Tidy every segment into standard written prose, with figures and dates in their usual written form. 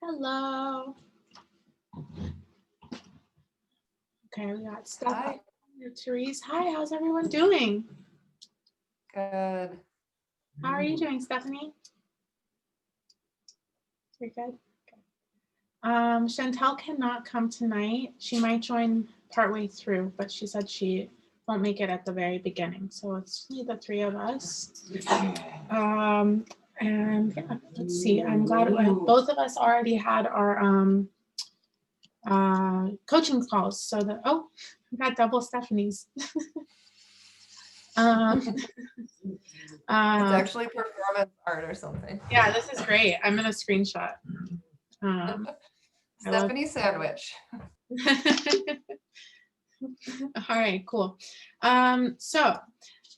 Hello. Okay, we got Steph. Hi. Therese. Hi, how's everyone doing? Good. How are you doing, Stephanie? You're good? Chantel cannot come tonight. She might join partway through, but she said she won't make it at the very beginning. So it's only the three of us. And yeah, let's see. I'm glad both of us already had our coaching calls. So that, oh, we got double Stephanie's. It's actually performance art or something. Yeah, this is great. I'm gonna screenshot. Stephanie sandwich. All right, cool. So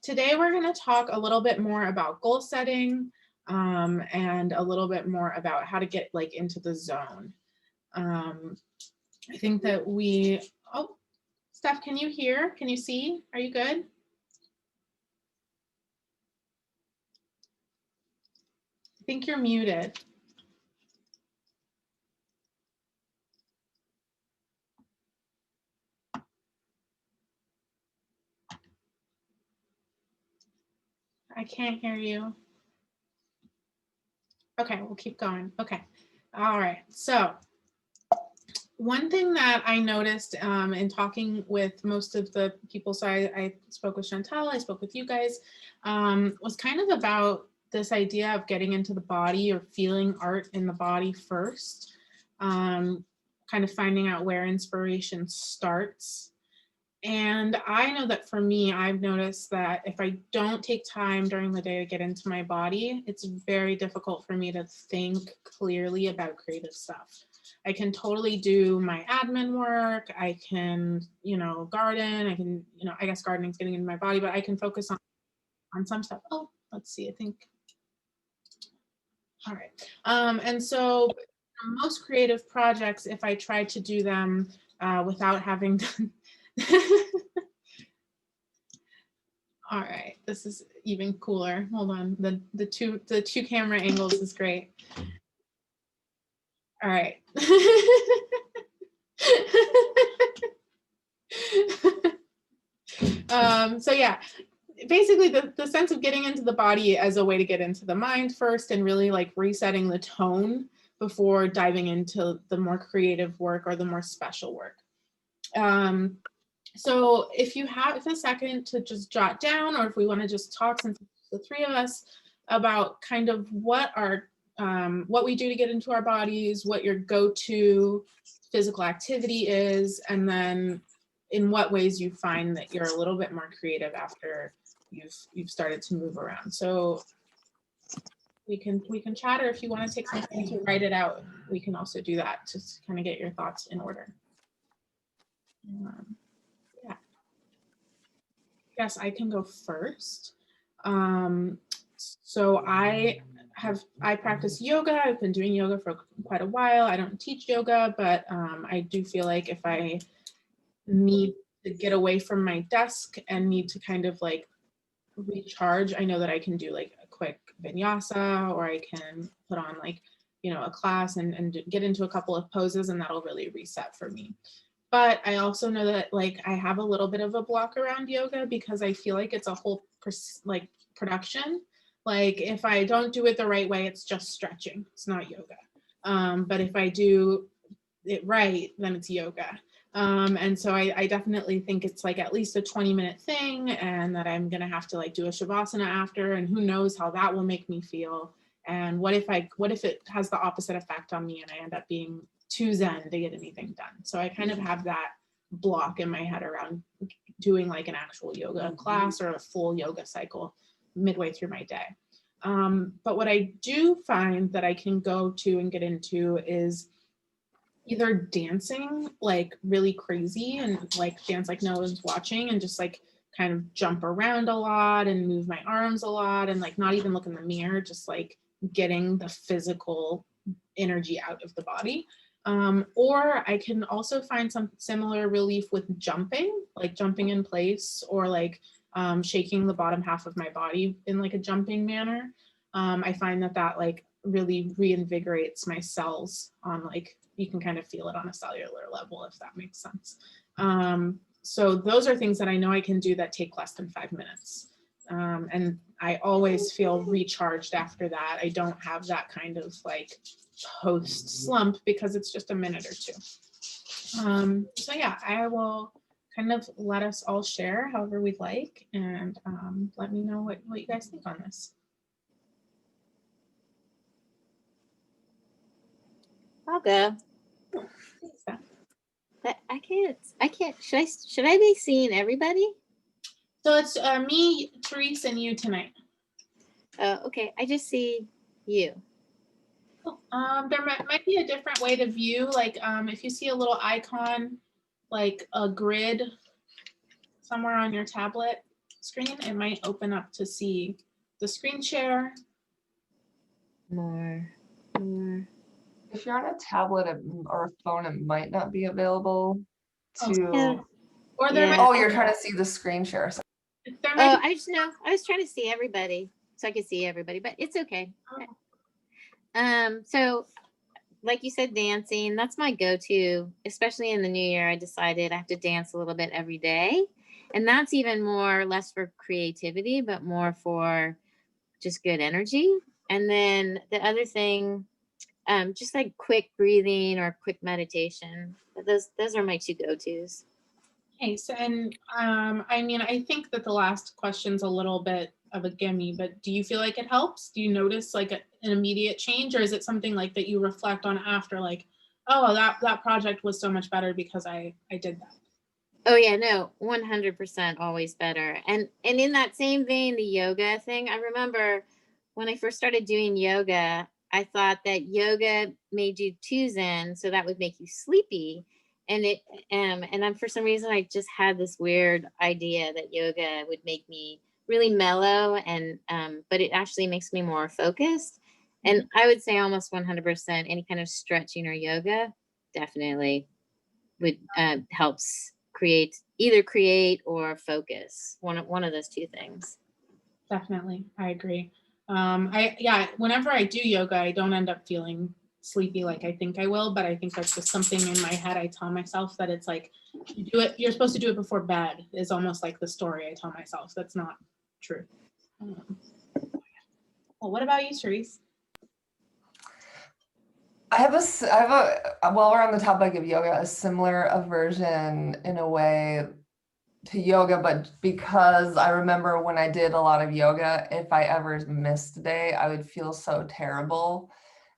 today we're going to talk a little bit more about goal setting and a little bit more about how to get like into the zone. I think that oh, Steph, can you hear? Can you see? Are you good? I think you're muted. I can't hear you. Okay, we'll keep going. Okay. All right. So one thing that I noticed in talking with most of the people, so I spoke with Chantel, I spoke with you guys, was kind of about this idea of getting into the body or feeling art in the body first, kind of finding out where inspiration starts. And I know that for me, I've noticed that if I don't take time during the day to get into my body, it's very difficult for me to think clearly about creative stuff. I can totally do my admin work. I can, garden. I can, I guess gardening's getting into my body, but I can focus on some stuff. Oh, let's see, I think. All right. And so most creative projects, if I try to do them without having done all right, this is even cooler. Hold on, the two camera angles is great. All right. So yeah, basically the sense of getting into the body as a way to get into the mind first and really like resetting the tone before diving into the more creative work or the more special work. So if you have a second to just jot down, or if we want to just talk since it's the three of us about kind of what we do to get into our bodies, what your go-to physical activity is, and then in what ways you find that you're a little bit more creative after you've started to move around. So we can chat, or if you want to take some time to write it out, we can also do that to kind of get your thoughts in order. Yeah. Yes, I can go first. So I practice yoga. I've been doing yoga for quite a while. I don't teach yoga, but I do feel like if I need to get away from my desk and need to kind of like recharge, I know that I can do like a quick vinyasa, or I can put on like, a class and get into a couple of poses, and that'll really reset for me. But I also know that like I have a little bit of a block around yoga because I feel like it's a whole production. Like if I don't do it the right way, it's just stretching. It's not yoga. But if I do it right, then it's yoga. And so I definitely think it's like at least a 20-minute thing, and that I'm gonna have to like do a shavasana after, and who knows how that will make me feel. And what if it has the opposite effect on me and I end up being too zen to get anything done? So I kind of have that block in my head around doing like an actual yoga class or a full yoga cycle midway through my day. But what I do find that I can go to and get into is either dancing like really crazy and like dance like no one's watching, and just like kind of jump around a lot and move my arms a lot, and like not even look in the mirror, just like getting the physical energy out of the body. Or I can also find some similar relief with jumping, like jumping in place, or like shaking the bottom half of my body in like a jumping manner. I find that like really reinvigorates my cells on, like, you can kind of feel it on a cellular level, if that makes sense. So those are things that I know I can do that take less than 5 minutes. And I always feel recharged after that. I don't have that kind of like post slump because it's just a minute or two. So yeah, I will kind of let us all share however we'd like, and let me know what you guys think on this. I'll go. Thanks, Beth. But I can't. Should I be seeing everybody? So it's me, Therese, and you tonight. Okay. I just see you. Cool. There might be a different way to view, like if you see a little icon, like a grid somewhere on your tablet screen, it might open up to see the screen share. More. If you're on a tablet or a phone, it might not be available to. Yeah. Or there Yeah. might, Oh, you're trying to see the screen share. there might I just know. I was trying to see everybody so I could see everybody, but it's okay. So like you said, dancing, that's my go-to, especially in the new year. I decided I have to dance a little bit every day. And that's even more, less for creativity, but more for just good energy. And then the other thing, just like quick breathing or quick meditation. Those are my two go-tos. Okay, so, and I mean, I think that the last question's a little bit of a gimme, but do you feel like it helps? Do you notice like an immediate change, or is it something like that you reflect on after, like, oh, that project was so much better because I did that? Oh yeah, no, 100% always better. And in that same vein, the yoga thing, I remember when I first started doing yoga, I thought that yoga made you too zen, so that would make you sleepy. And I'm for some reason I just had this weird idea that yoga would make me really mellow, and but it actually makes me more focused. And I would say almost 100% any kind of stretching or yoga definitely would helps create or focus, one of those two things. Definitely, I agree. Whenever I do yoga, I don't end up feeling sleepy like I think I will, but I think that's just something in my head. I tell myself that it's like, you're supposed to do it before bed, is almost like the story I tell myself. That's not true. Well, what about you, Therese? I have a, while we're on the topic of yoga, a similar aversion in a way to yoga, but because I remember when I did a lot of yoga, if I ever missed a day, I would feel so terrible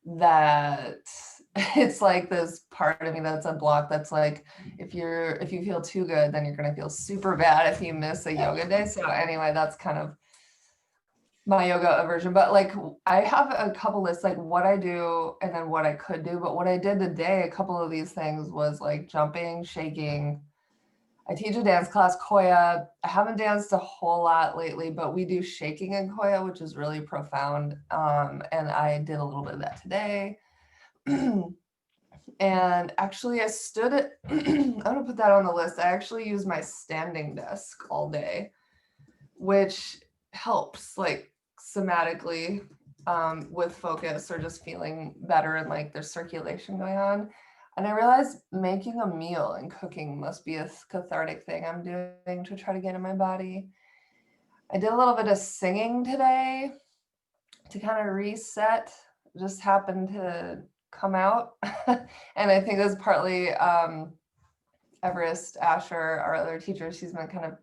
that it's like this part of me that's a block that's like, if you feel too good, then you're gonna feel super bad if you miss a yoga day. So anyway, that's kind of my yoga aversion. But like, I have a couple lists, like what I do and then what I could do. But what I did today, a couple of these things was like jumping, shaking. I teach a dance class, Koya. I haven't danced a whole lot lately, but we do shaking in Koya, which is really profound. And I did a little bit of that today. And actually I stood at, I'm gonna put that on the list. I actually use my standing desk all day, which helps like somatically with focus or just feeling better and like there's circulation going on. And I realized making a meal and cooking must be a cathartic thing I'm doing to try to get in my body. I did a little bit of singing today to kind of reset. It just happened to come out. And I think that's partly Everest Asher, our other teacher, she's been kind of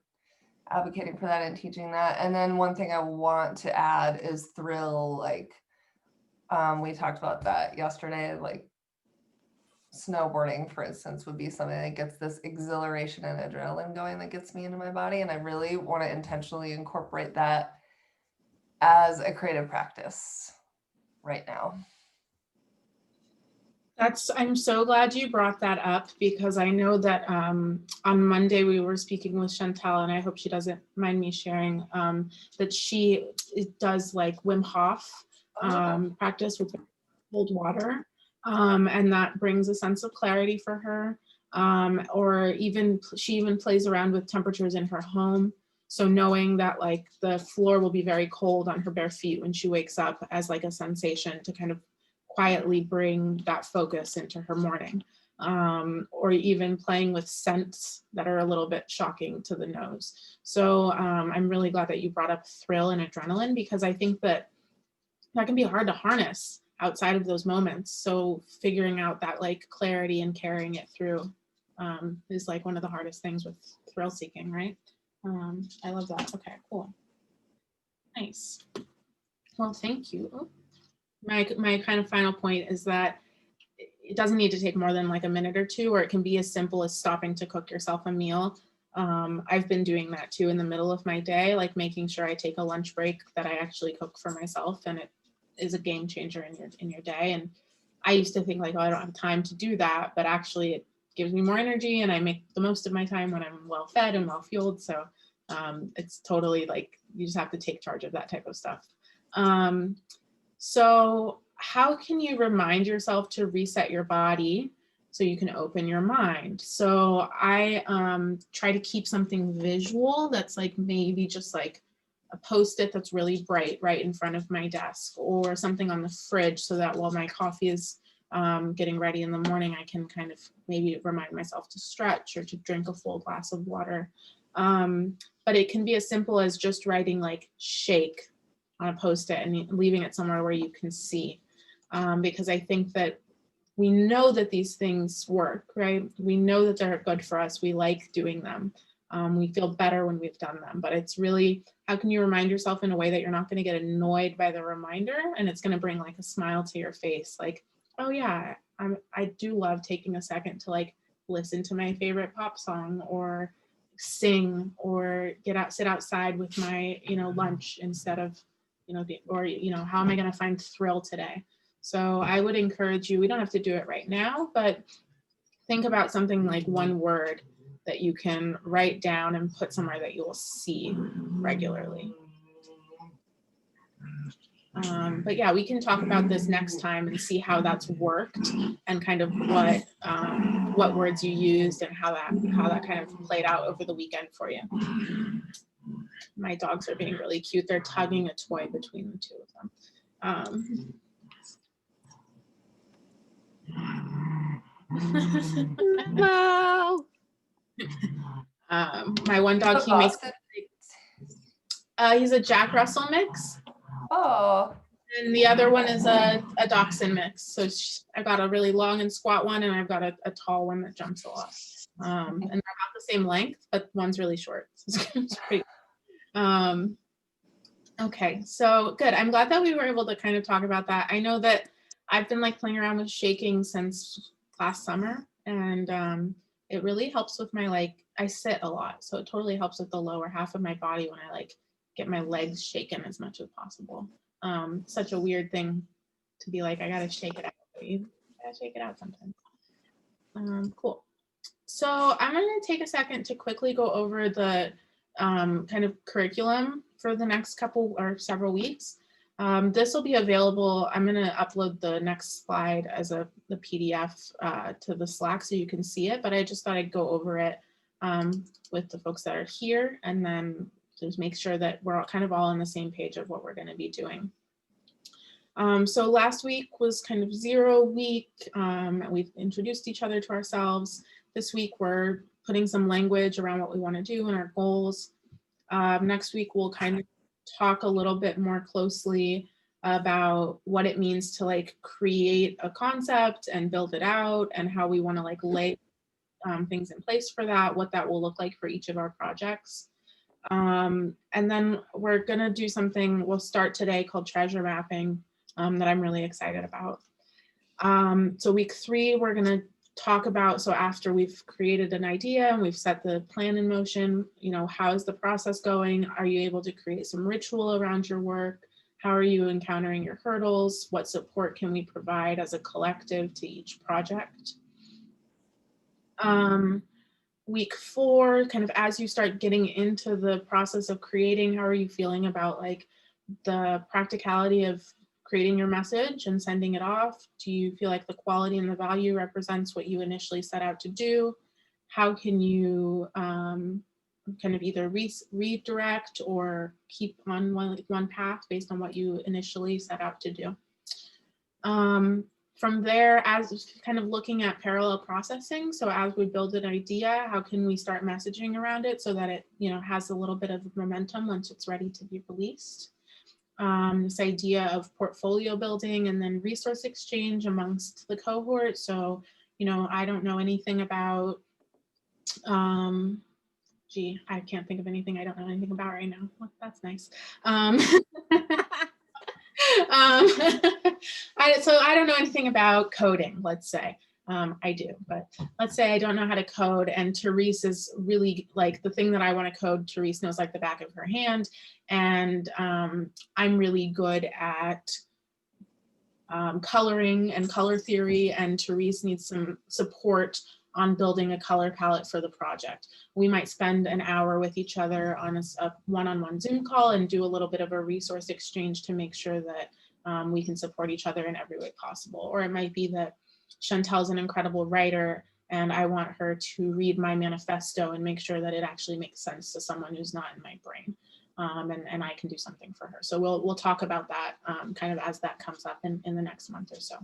advocating for that and teaching that. And then one thing I want to add is thrill. Like we talked about that yesterday, like snowboarding, for instance, would be something that gets this exhilaration and adrenaline going that gets me into my body. And I really want to intentionally incorporate that as a creative practice right now. I'm so glad you brought that up, because I know that on Monday we were speaking with Chantal, and I hope she doesn't mind me sharing that she does like Wim Hof practice with cold water, and that brings a sense of clarity for her. Or she even plays around with temperatures in her home. So knowing that like the floor will be very cold on her bare feet when she wakes up as like a sensation to kind of quietly bring that focus into her morning. Or even playing with scents that are a little bit shocking to the nose. So I'm really glad that you brought up thrill and adrenaline, because I think that can be hard to harness outside of those moments. So figuring out that like clarity and carrying it through is like one of the hardest things with thrill seeking, right? I love that. Okay, cool. Nice. Well, thank you. My kind of final point is that it doesn't need to take more than like a minute or two, or it can be as simple as stopping to cook yourself a meal. I've been doing that too in the middle of my day, like making sure I take a lunch break that I actually cook for myself, and it is a game changer in your day. And I used to think like, oh, I don't have time to do that, but actually it gives me more energy and I make the most of my time when I'm well fed and well fueled. So it's totally like, you just have to take charge of that type of stuff. So how can you remind yourself to reset your body so you can open your mind? So I try to keep something visual that's like maybe just like a Post-it that's really bright right in front of my desk, or something on the fridge, so that while my coffee is getting ready in the morning, I can kind of maybe remind myself to stretch or to drink a full glass of water. But it can be as simple as just writing like shake on a Post-it and leaving it somewhere where you can see. Because I think that we know that these things work, right? We know that they're good for us. We like doing them. We feel better when we've done them, but it's really, how can you remind yourself in a way that you're not going to get annoyed by the reminder, and it's going to bring like a smile to your face, like, oh yeah, I do love taking a second to like listen to my favorite pop song, or sing, or sit outside with my, lunch instead of, or, how am I going to find thrill today? So I would encourage you, we don't have to do it right now, but think about something like one word that you can write down and put somewhere that you will see regularly. But yeah, we can talk about this next time and see how that's worked, and kind of what words you used and how that kind of played out over the weekend for you. My dogs are being really cute. They're tugging a toy between the two of them. No. My one dog, he makes he's a Jack Russell mix. Oh. And the other one is a Dachshund mix. So I've got a really long and squat one, and I've got a tall one that jumps a lot. And they're about the same length, but one's really short. So it's pretty. Okay, so good. I'm glad that we were able to kind of talk about that. I know that I've been like playing around with shaking since last summer, and it really helps with my I sit a lot, so it totally helps with the lower half of my body when I get my legs shaken as much as possible. Such a weird thing to be like, I gotta shake it out. But you gotta shake it out sometimes. Cool. So I'm gonna take a second to quickly go over the kind of curriculum for the next couple or several weeks. This will be available. I'm going to upload the next slide as the PDF to the Slack so you can see it, but I just thought I'd go over it with the folks that are here, and then just make sure that we're kind of all on the same page of what we're going to be doing. So last week was kind of 0 week. We've introduced each other to ourselves. This week we're putting some language around what we want to do and our goals. Next week we'll kind of talk a little bit more closely about what it means to create a concept and build it out, and how we want to lay things in place for that, what that will look like for each of our projects. And then we're gonna do something, we'll start today, called treasure mapping, that I'm really excited about. So week 3, we're gonna talk about, so after we've created an idea and we've set the plan in motion, how is the process going? Are you able to create some ritual around your work? How are you encountering your hurdles? What support can we provide as a collective to each project? Week 4, kind of as you start getting into the process of creating, how are you feeling about the practicality of creating your message and sending it off? Do you feel like the quality and the value represents what you initially set out to do? How can you kind of either redirect or keep on one path based on what you initially set out to do. From there, as kind of looking at parallel processing, so as we build an idea, how can we start messaging around it so that it, you know, has a little bit of momentum once it's ready to be released. This idea of portfolio building and then resource exchange amongst the cohort. So, you know, I don't know anything about, I can't think of anything I don't know anything about right now. Well, that's nice. So I don't know anything about coding, let's say. I do, but let's say I don't know how to code, and Therese is really like the thing that I want to code. Therese knows like the back of her hand, and I'm really good at coloring and color theory, and Therese needs some support on building a color palette for the project. We might spend an hour with each other on a one-on-one Zoom call and do a little bit of a resource exchange to make sure that we can support each other in every way possible. Or it might be that Chantel's an incredible writer and I want her to read my manifesto and make sure that it actually makes sense to someone who's not in my brain. And I can do something for her. So we'll talk about that kind of as that comes up in the next month or so.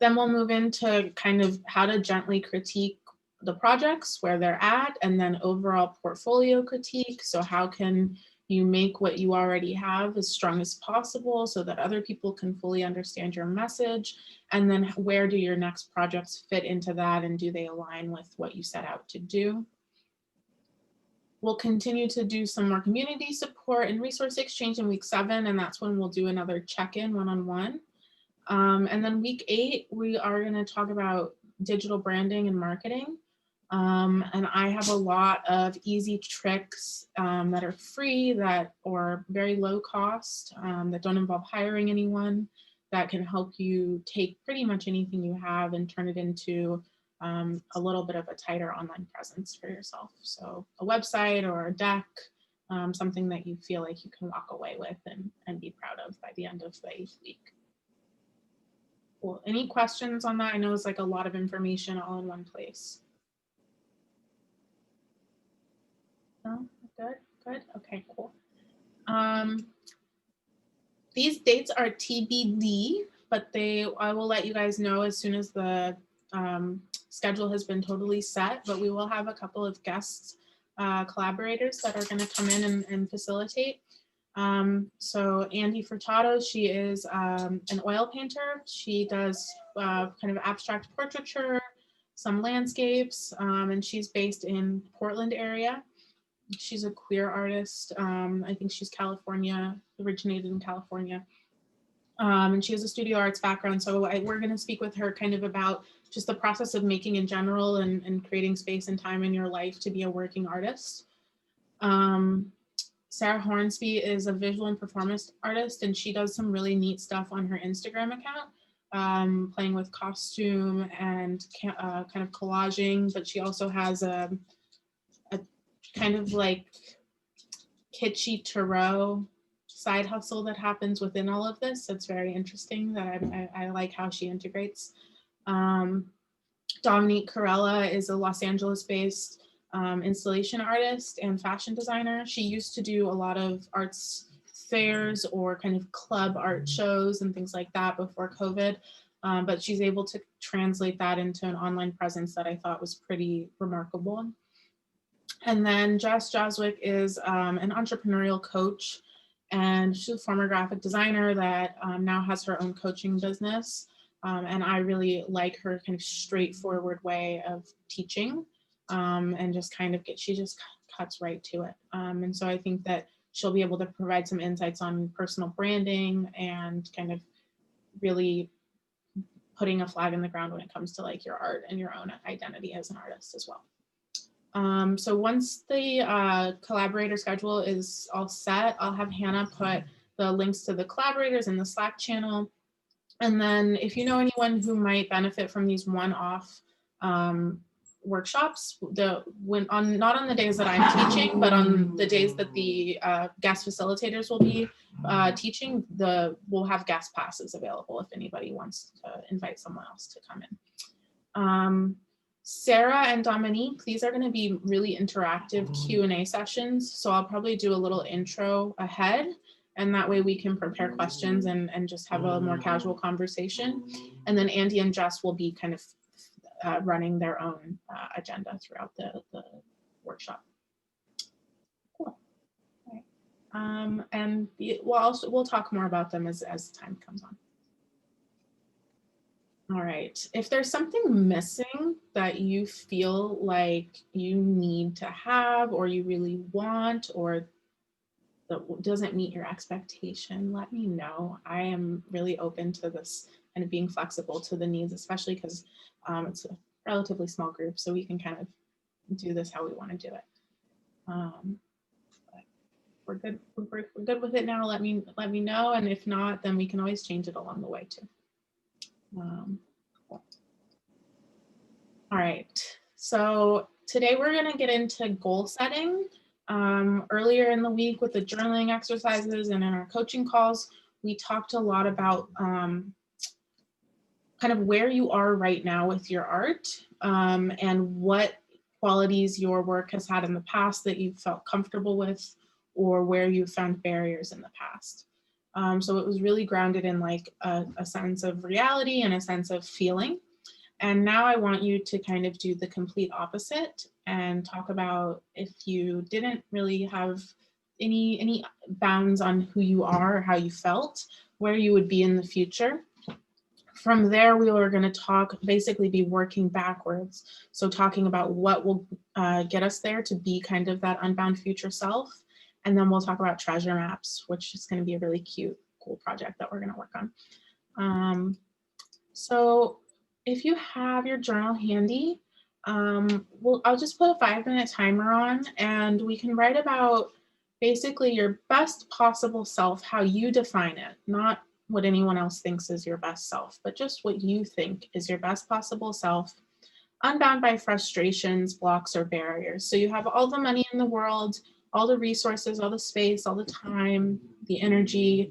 Then we'll move into kind of how to gently critique the projects, where they're at, and then overall portfolio critique. So how can you make what you already have as strong as possible so that other people can fully understand your message? And then where do your next projects fit into that, and do they align with what you set out to do? We'll continue to do some more community support and resource exchange in week 7, and that's when we'll do another check-in one-on-one. And then week 8, we are going to talk about digital branding and marketing. And I have a lot of easy tricks that are free, that or very low cost, that don't involve hiring anyone, that can help you take pretty much anything you have and turn it into a little bit of a tighter online presence for yourself. So a website or a deck, something that you feel like you can walk away with and be proud of by the end of the 8th week. Cool. Any questions on that? I know it's like a lot of information all in one place. No? Good. Okay, cool. These dates are TBD, but I will let you guys know as soon as the schedule has been totally set, but we will have a couple of guests collaborators that are going to come in and facilitate. So Andy Furtado, she is an oil painter. She does kind of abstract portraiture, some landscapes, and she's based in Portland area. She's a queer artist. I think she's originated in California. And she has a studio arts background. So we're going to speak with her kind of about just the process of making in general and creating space and time in your life to be a working artist. Sarah Hornsby is a visual and performance artist, and she does some really neat stuff on her Instagram account, playing with costume and kind of collaging, but she also has a kind of like kitschy tarot side hustle that happens within all of this. That's very interesting. That I like how she integrates. Dominique Corella is a Los Angeles-based installation artist and fashion designer. She used to do a lot of arts fairs or kind of club art shows and things like that before COVID, but she's able to translate that into an online presence that I thought was pretty remarkable. And then Jess Joswick is an entrepreneurial coach, and she's a former graphic designer that now has her own coaching business. And I really like her kind of straightforward way of teaching, and just kind of she just cuts right to it. And so I think that she'll be able to provide some insights on personal branding and kind of really putting a flag in the ground when it comes to like your art and your own identity as an artist as well. So once the collaborator schedule is all set, I'll have Hannah put the links to the collaborators in the Slack channel. And then if you know anyone who might benefit from these one-off workshops, not on the days that I'm teaching, but on the days that the guest facilitators will be teaching, we'll have guest passes available if anybody wants to invite someone else to come in. Sarah and Dominique, these are going to be really interactive Q&A sessions. So I'll probably do a little intro ahead, and that way we can prepare questions and just have a more casual conversation. And then Andy and Jess will be kind of running their own agenda throughout the workshop. Cool. All right. And we'll talk more about them as time comes on. All right. If there's something missing that you feel like you need to have, or you really want, or that doesn't meet your expectation, let me know. I am really open to this and being flexible to the needs, especially because it's a relatively small group, so we can kind of do this how we want to do it. But we're good. We're good with it now. Let me know, and if not, then we can always change it along the way too. Cool. All right, so today we're going to get into goal setting. Earlier in the week with the journaling exercises and in our coaching calls, we talked a lot about kind of where you are right now with your art, and what qualities your work has had in the past that you felt comfortable with, or where you found barriers in the past. So it was really grounded in like a sense of reality and a sense of feeling. And now I want you to kind of do the complete opposite and talk about, if you didn't really have any bounds on who you are or how you felt, where you would be in the future. From there, we are going to basically be working backwards. So talking about what will get us there to be kind of that unbound future self. And then we'll talk about treasure maps, which is going to be a really cool project that we're going to work on. So if you have your journal handy, I'll just put a 5-minute timer on, and we can write about basically your best possible self, how you define it, not what anyone else thinks is your best self, but just what you think is your best possible self, unbound by frustrations, blocks, or barriers. So you have all the money in the world, all the resources, all the space, all the time, the energy,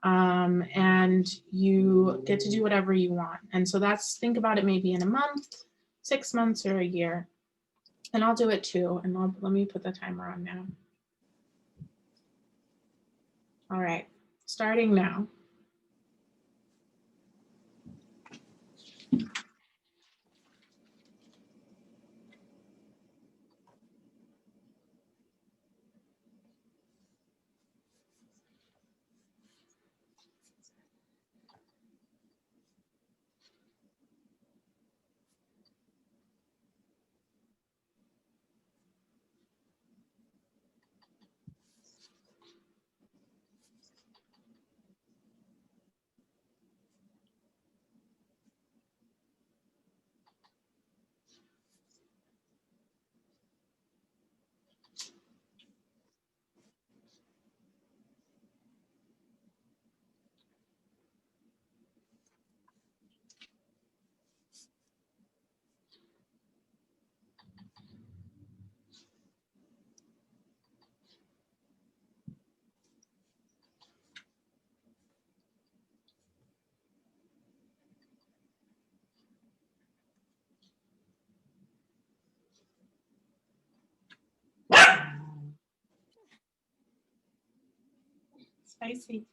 and you get to do whatever you want. And so think about it maybe in a month, 6 months, or a year. And I'll do it too. And let me put the timer on now. All right, starting now. Spicy.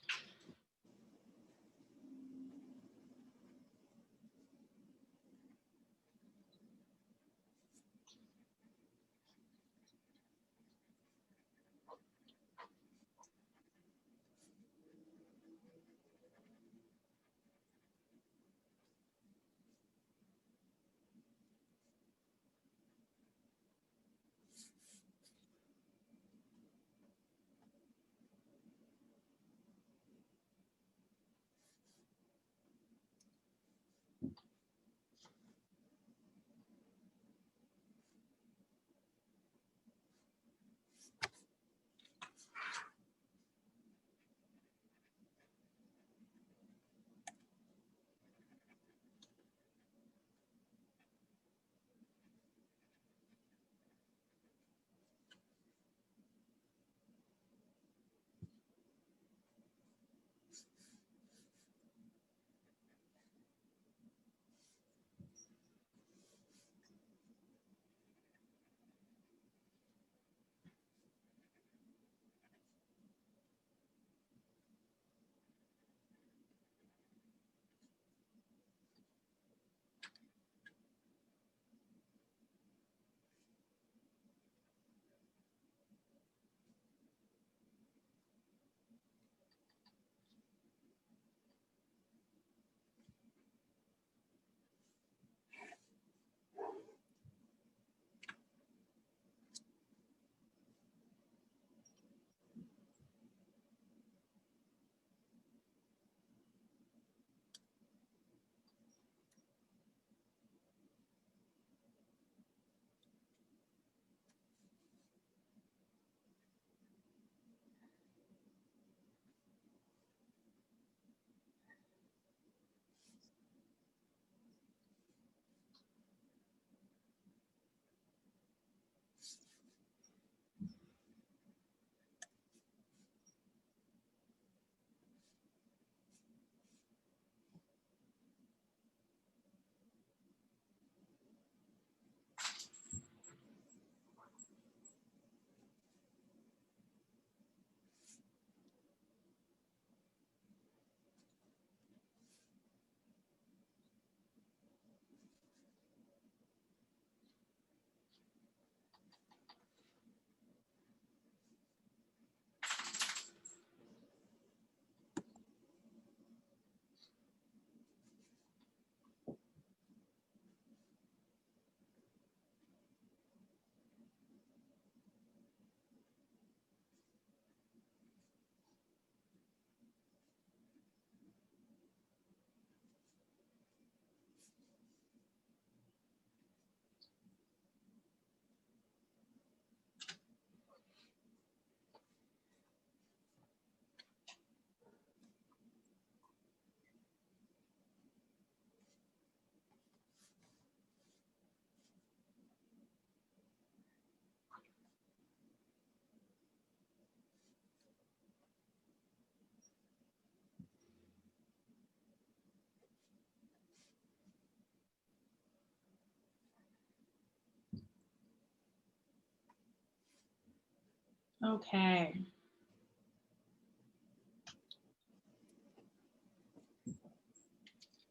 Okay.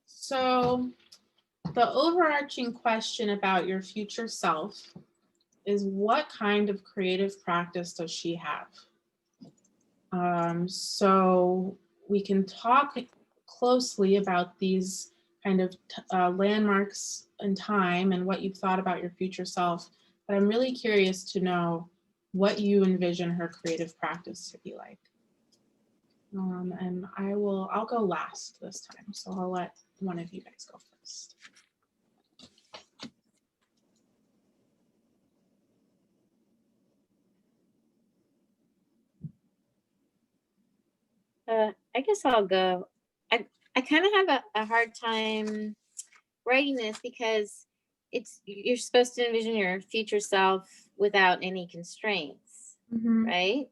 So the overarching question about your future self is, what kind of creative practice does she have? So we can talk closely about these kind of landmarks in time and what you've thought about your future self, but I'm really curious to know what you envision her creative practice to be like. And I'll go last this time, so I'll let one of you guys go first. I guess I'll go. I kind of have a hard time writing this because you're supposed to envision your future self without any constraints, right?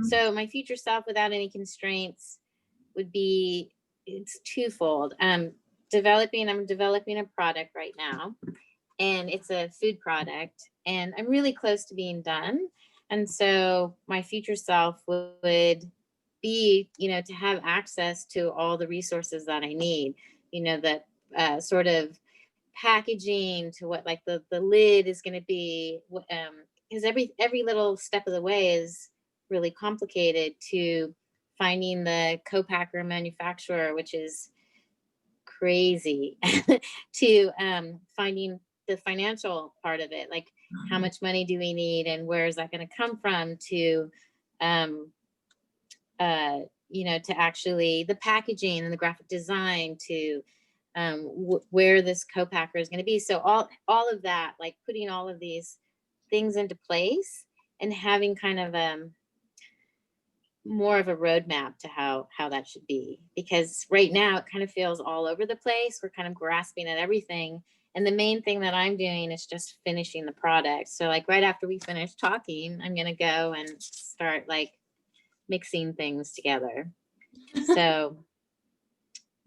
So my future self without any constraints would be, it's twofold. I'm developing a product right now, and it's a food product, and I'm really close to being done. And so my future self would be, to have access to all the resources that I need, the sort of packaging to what like the lid is going to be, because every little step of the way is really complicated, to finding the co-packer manufacturer, which is crazy, to finding the financial part of it, like how much money do we need and where is that going to come from, to to actually the packaging and the graphic design, to where this co-packer is going to be. So all of that, like putting all of these things into place and having kind of more of a roadmap to how that should be, because right now it kind of feels all over the place. We're kind of grasping at everything, and the main thing that I'm doing is just finishing the product. So like right after we finish talking, I'm going to go and start like mixing things together. So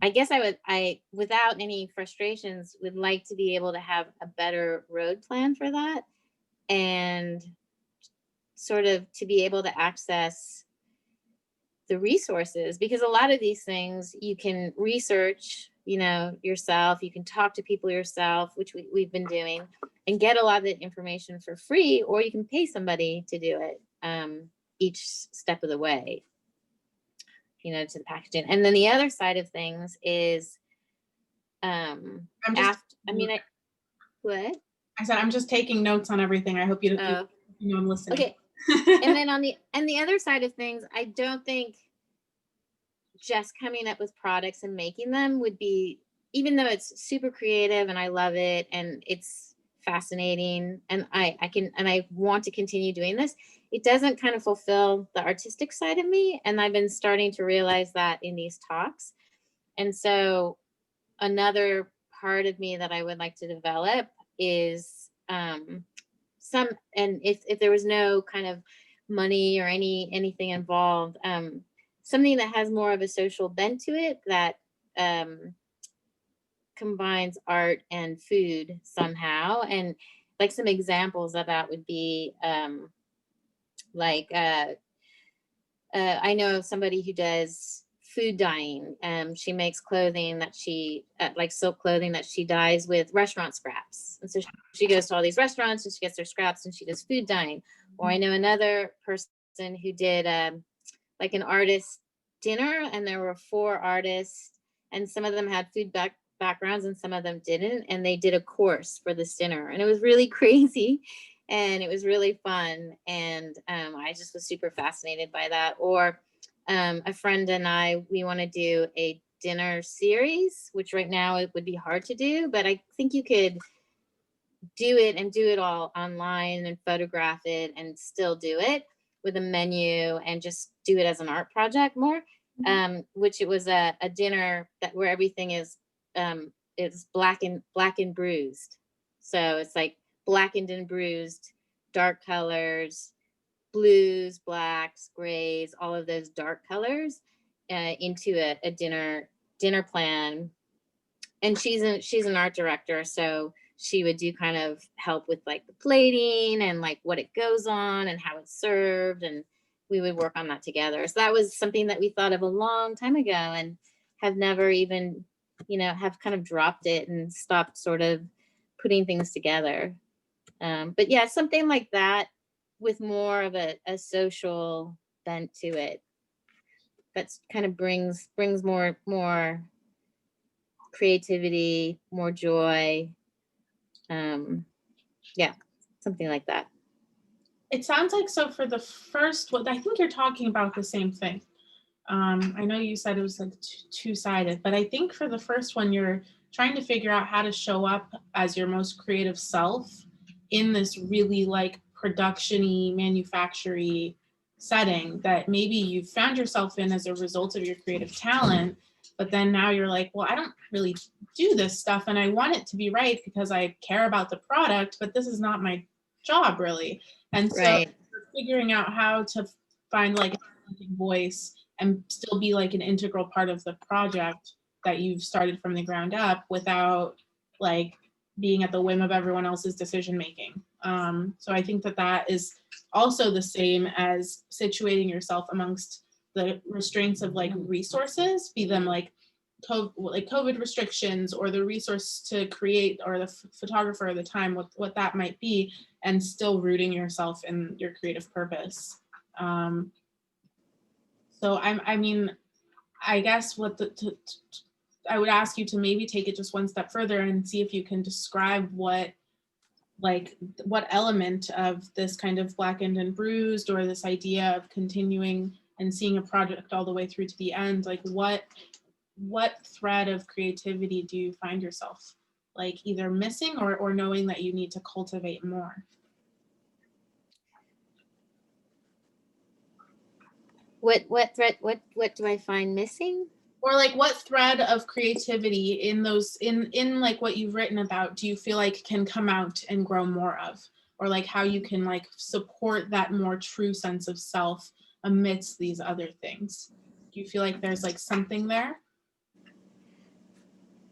I guess I without any frustrations would like to be able to have a better road plan for that, and sort of to be able to access the resources, because a lot of these things you can research, yourself, you can talk to people yourself, which we've been doing, and get a lot of the information for free, or you can pay somebody to do it each step of the way, to the packaging. And then the other side of things is what? I said I'm just taking notes on everything. I hope you know I'm listening. Okay. And then on the other side of things, I don't think just coming up with products and making them would be, even though it's super creative and I love it and it's fascinating and I want to continue doing this, it doesn't kind of fulfill the artistic side of me. And I've been starting to realize that in these talks. And so another part of me that I would like to develop is and if there was no kind of money or anything involved, something that has more of a social bent to it, that combines art and food somehow. And like some examples of that would be I know somebody who does food dyeing. She makes clothing that she like silk clothing that she dyes with restaurant scraps. And so she goes to all these restaurants and she gets their scraps and she does food dyeing. Or I know another person who did like an artist dinner, and there were 4 artists, and some of them had food backgrounds and some of them didn't, and they did a course for this dinner, and it was really crazy and it was really fun, and I just was super fascinated by that. Or a friend and we want to do a dinner series, which right now it would be hard to do, but I think you could do it all online and photograph it and still do it with a menu and just do it as an art project more. Which it was a dinner where everything is black and bruised. So it's like blackened and bruised, dark colors, blues, blacks, grays, all of those dark colors into a dinner plan. And she's an art director, so she would do kind of help with like the plating and like what it goes on and how it's served, and we would work on that together. So that was something that we thought of a long time ago and have never even, have kind of dropped it and stopped sort of putting things together. But yeah, something like that with more of a social bent to it. That's kind of brings more creativity, more joy. Yeah, something like that. It sounds like, so for the first one, I think you're talking about the same thing. I know you said it was like two-sided, but I think for the first one, you're trying to figure out how to show up as your most creative self in this really like production-y, manufacturing setting that maybe you found yourself in as a result of your creative talent, but then now you're like, well, I don't really do this stuff and I want it to be right because I care about the product, but this is not my job really. And so Right. figuring out how to find like a voice and still be like an integral part of the project that you've started from the ground up without like being at the whim of everyone else's decision making. So I think that that is also the same as situating yourself amongst the restraints of like resources, be them like COVID restrictions or the resource to create or the photographer at the time, what that might be, and still rooting yourself in your creative purpose. So I mean, I guess I would ask you to maybe take it just one step further and see if you can describe what element of this kind of blackened and bruised, or this idea of continuing and seeing a project all the way through to the end, like what thread of creativity do you find yourself like either missing or knowing that you need to cultivate more? What thread, what do I find missing? Or like what thread of creativity in those in like what you've written about do you feel like can come out and grow more of, or like how you can like support that more true sense of self amidst these other things? Do you feel like there's like something there?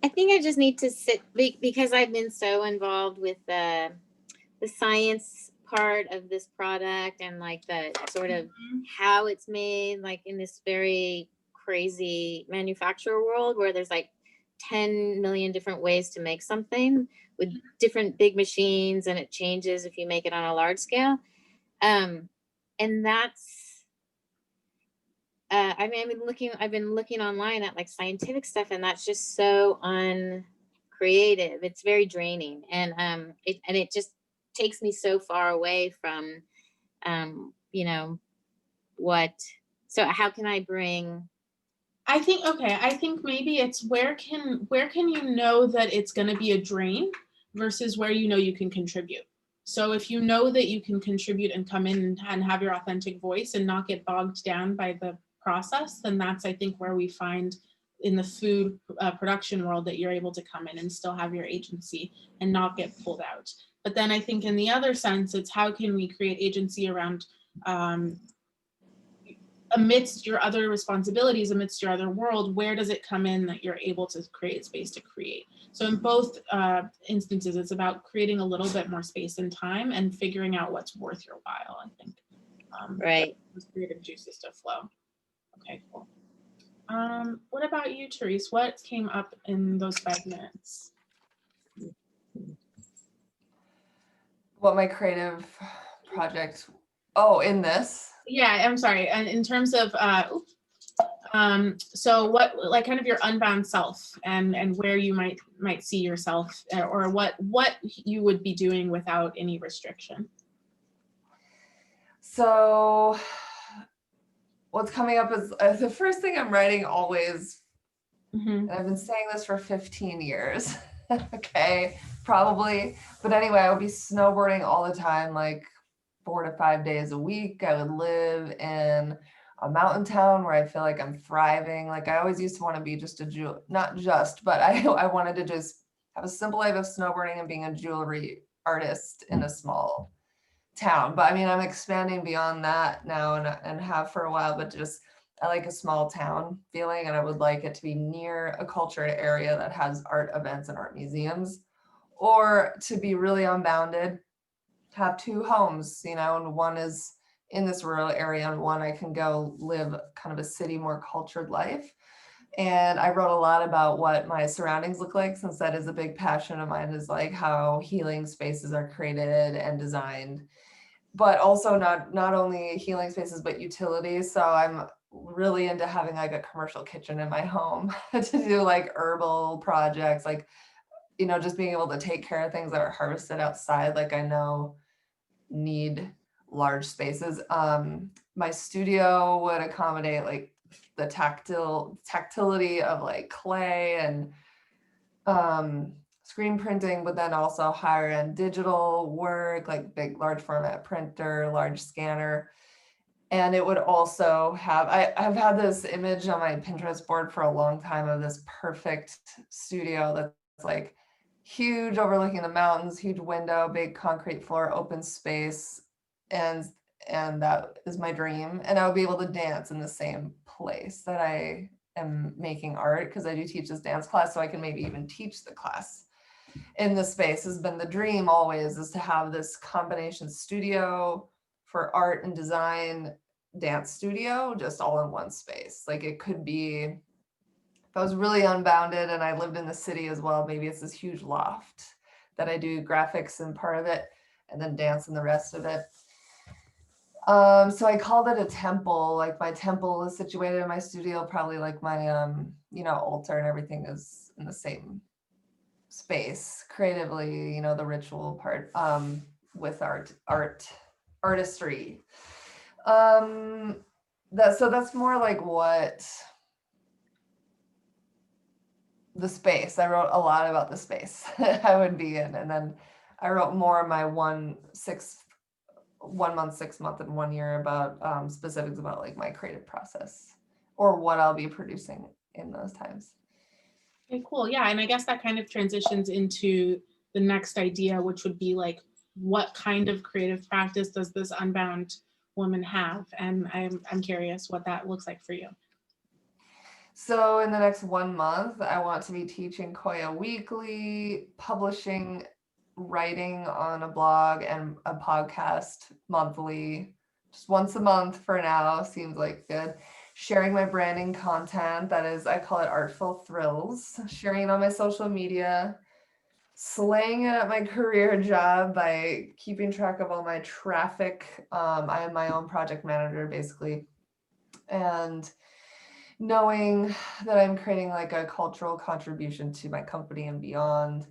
I think I just need to sit because I've been so involved with the science part of this product and like the sort of how it's made, like in this very crazy manufacturer world where there's like 10 million different ways to make something with different big machines, and it changes if you make it on a large scale. And that's I mean, I've been looking online at like scientific stuff, and that's just so uncreative. It's very draining, and it just takes me so far away from, what. So how can I bring? I think maybe it's where can you know that it's going to be a drain versus where you know you can contribute. So if you know that you can contribute and come in and have your authentic voice and not get bogged down by the process, then that's, I think, where we find in the food production world that you're able to come in and still have your agency and not get pulled out. But then I think in the other sense, it's how can we create agency around amidst your other responsibilities, amidst your other world, where does it come in that you're able to create space to create? So in both instances, it's about creating a little bit more space and time and figuring out what's worth your while, I think. Right. Those creative juices to flow. Okay, cool. What about you, Therese? What came up in those 5 minutes? What my creative project, in this? Yeah, I'm sorry. And in terms of, so what, like kind of your unbound self and where you might see yourself, or what you would be doing without any restriction. So what's coming up is the first thing I'm writing always, and I've been saying this for 15 years, okay, probably. But anyway, I would be snowboarding all the time, like 4 to 5 days a week. I would live in a mountain town where I feel like I'm thriving. Like I always used to want to be just not just, but I wanted to just have a simple life of snowboarding and being a jewelry artist in a small town. But I mean, I'm expanding beyond that now and have for a while, but just I like a small town feeling, and I would like it to be near a cultured area that has art events and art museums, or to be really unbounded, have 2 homes, and one is in this rural area, and one, I can go live kind of a city, more cultured life. And I wrote a lot about what my surroundings look like, since that is a big passion of mine, is like how healing spaces are created and designed, but also not only healing spaces, but utilities. So I'm really into having like a commercial kitchen in my home to do like herbal projects, like, you know, just being able to take care of things that are harvested outside, like I know need large spaces. My studio would accommodate like the tactility of like clay and screen printing, but then also higher end digital work, like big, large format printer, large scanner. And it would also have, I've had this image on my Pinterest board for a long time of this perfect studio that's like huge, overlooking the mountains, huge window, big concrete floor, open space. And that is my dream. And I would be able to dance in the same place that I am making art, because I do teach this dance class, so I can maybe even teach the class in this space. Has been the dream always, is to have this combination studio for art and design, dance studio, just all in one space. Like it could be, if I was really unbounded and I lived in the city as well, maybe it's this huge loft that I do graphics and part of it, and then dance in the rest of it. So I called it a temple. Like my temple is situated in my studio, probably like my, you know, altar and everything is in the same space creatively, you know, the ritual part, with artistry. So that's more like what the space, I wrote a lot about the space I would be in. And then I wrote more of my 1 month, 6 month, and 1 year about specifics about like my creative process or what I'll be producing in those times. Okay, cool. Yeah, and I guess that kind of transitions into the next idea, which would be like, what kind of creative practice does this unbound woman have? And I'm curious what that looks like for you. So in the next 1 month, I want to be teaching Koya weekly, publishing, writing on a blog and a podcast monthly, just once a month for now, seems like good. Sharing my branding content, that is, I call it Artful Thrills, sharing it on my social media, slaying it at my career job by keeping track of all my traffic. I am my own project manager, basically. And knowing that I'm creating like a cultural contribution to my company and beyond,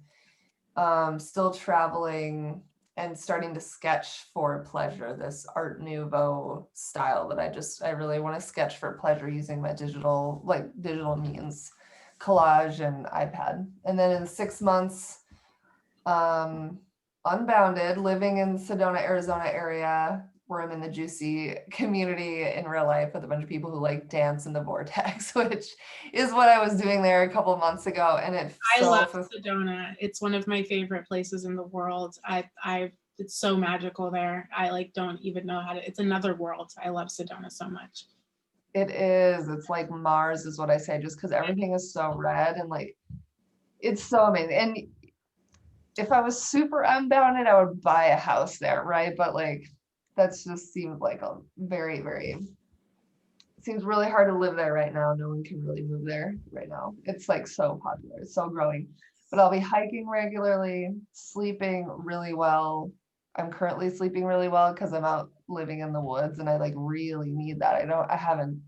still traveling and starting to sketch for pleasure, this Art Nouveau style that I really want to sketch for pleasure using my digital means, collage and iPad. And then in 6 months, unbounded, living in Sedona, Arizona area, where I'm in the juicy community in real life with a bunch of people who like dance in the vortex, which is what I was doing there a couple of months ago. And I love Sedona. It's one of my favorite places in the world. It's so magical there. I like don't even know how to, it's another world. I love Sedona so much. It is. It's like Mars is what I say, just because everything is so red and like, it's so amazing. And if I was super unbounded, I would buy a house there, right? But like, that's just seems like a very, very, seems really hard to live there right now. No one can really move there right now. It's like so popular, it's so growing. But I'll be hiking regularly, sleeping really well. I'm currently sleeping really well because I'm out living in the woods and I like really need that. I haven't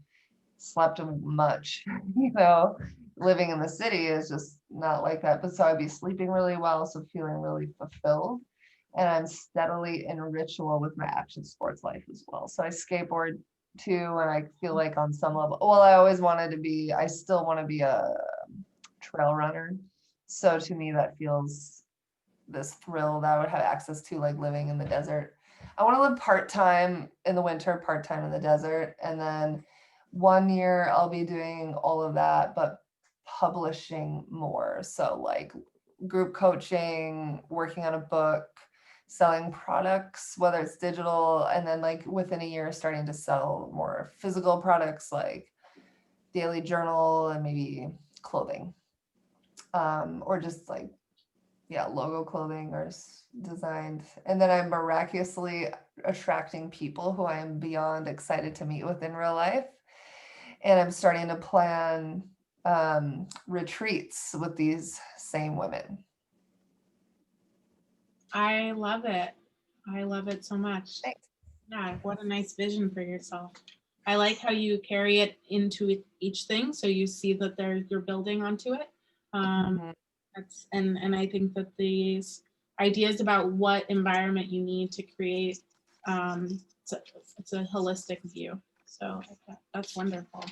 slept much, you know, living in the city is just not like that. But so I'd be sleeping really well, so feeling really fulfilled. And I'm steadily in ritual with my action sports life as well. So I skateboard too, and I feel like on some level, well, I still want to be a trail runner. So to me, that feels this thrill that I would have access to, like living in the desert. I want to live part-time in the winter, part-time in the desert. And then 1 year I'll be doing all of that, but publishing more. So like group coaching, working on a book, selling products, whether it's digital, and then like within a year starting to sell more physical products like daily journal and maybe clothing, or just like yeah, logo clothing are designed. And then I'm miraculously attracting people who I am beyond excited to meet with in real life. And I'm starting to plan retreats with these same women. I love it. I love it so much. Thanks. Yeah, what a nice vision for yourself. I like how you carry it into each thing, so you see that you're building onto it. Mhm. That's and I think that these ideas about what environment you need to create, it's a holistic view. So that's wonderful.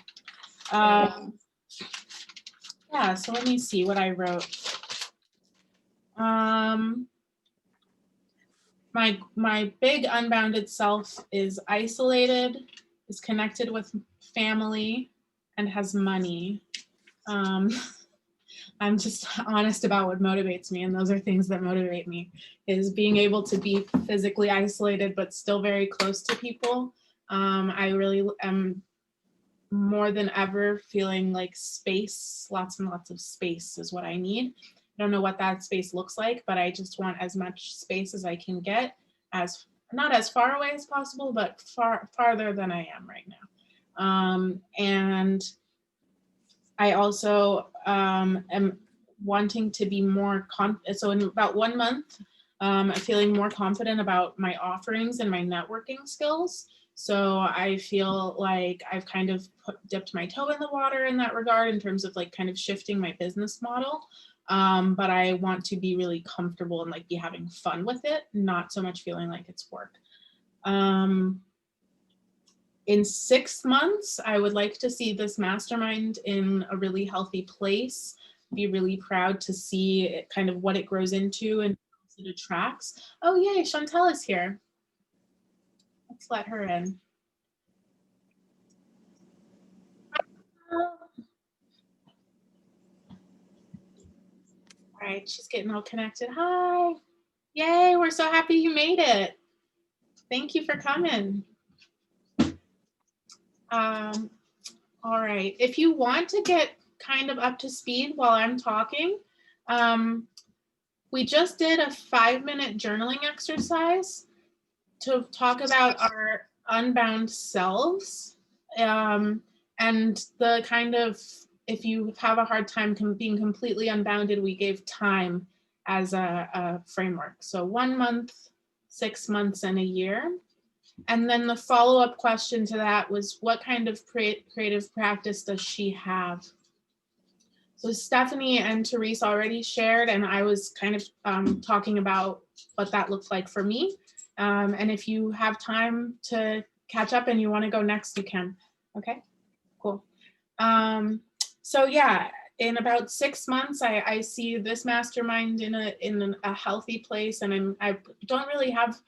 Yeah, so let me see what I wrote. My big unbounded self is isolated, is connected with family, and has money. I'm just honest about what motivates me, and those are things that motivate me, is being able to be physically isolated but still very close to people. I really am more than ever feeling like space, lots and lots of space is what I need. I don't know what that space looks like, but I just want as much space as I can get, as not as far away as possible, but farther than I am right now. And I also am wanting to be more so in about 1 month, I'm feeling more confident about my offerings and my networking skills. So I feel like I've kind of dipped my toe in the water in that regard in terms of like kind of shifting my business model. But I want to be really comfortable and like be having fun with it, not so much feeling like it's work. In 6 months, I would like to see this mastermind in a really healthy place, be really proud to see it, kind of what it grows into and it attracts. Oh, yay, Chantel is here. Let's let her in. All right, she's getting all connected. Hi. Yay, we're so happy you made it. Thank you for coming. All right, if you want to get kind of up to speed while I'm talking, we just did a 5-minute journaling exercise to talk about our unbound selves, and the kind of, if you have a hard time being completely unbounded, we gave time as a framework. So 1 month, 6 months, and a year. And then the follow-up question to that was, what kind of creative practice does she have? So Stephanie and Therese already shared, and I was kind of talking about what that looked like for me. And if you have time to catch up and you want to go next, you can. Okay, cool. So yeah, in about 6 months, I see this mastermind in a healthy place, and I don't really have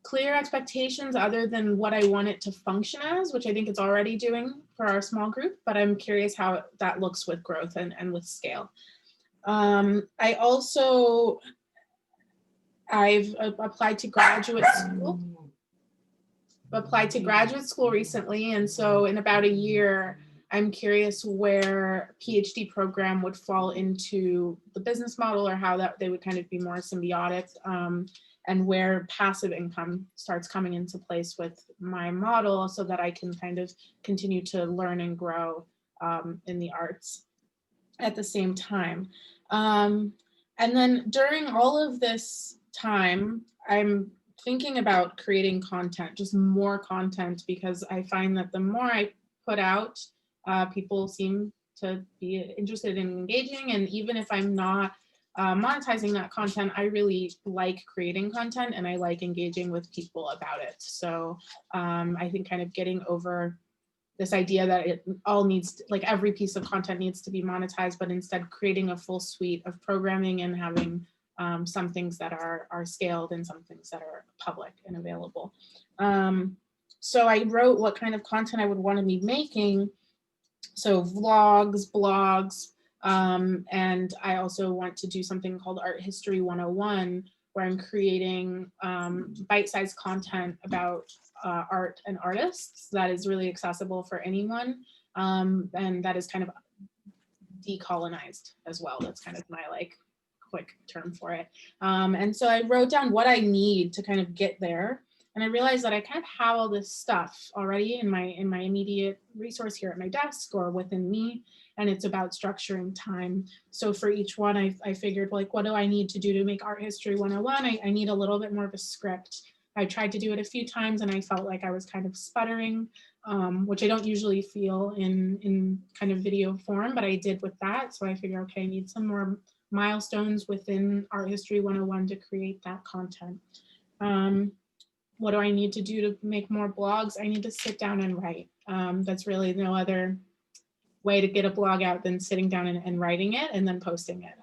clear expectations other than what I want it to function as, which I think it's already doing for our small group, but I'm curious how that looks with growth and with scale. I've applied to graduate school recently, and so in about a year, I'm curious where PhD program would fall into the business model, or how that they would kind of be more symbiotic, and where passive income starts coming into place with my model, so that I can kind of continue to learn and grow in the arts at the same time. And then during all of this time, I'm thinking about creating content, just more content, because I find that the more I put out, people seem to be interested in engaging. And even if I'm not monetizing that content, I really like creating content and I like engaging with people about it. So I think kind of getting over this idea that it all needs to, like every piece of content needs to be monetized, but instead creating a full suite of programming and having some things that are scaled and some things that are public and available. So I wrote what kind of content I would want to be making. So vlogs, blogs, and I also want to do something called Art History 101, where I'm creating bite-sized content about art and artists that is really accessible for anyone, and that is kind of decolonized as well. That's kind of my like quick term for it. And so I wrote down what I need to kind of get there. And I realized that I kind of have all this stuff already in my immediate resource here at my desk or within me. And it's about structuring time. So for each one, I figured, like, what do I need to do to make Art History 101? I need a little bit more of a script. I tried to do it a few times and I felt like I was kind of sputtering, which I don't usually feel in kind of video form, but I did with that. So I figured, okay, I need some more milestones within Art History 101 to create that content. What do I need to do to make more blogs? I need to sit down and write. That's really no other way to get a blog out than sitting down and writing it and then posting it.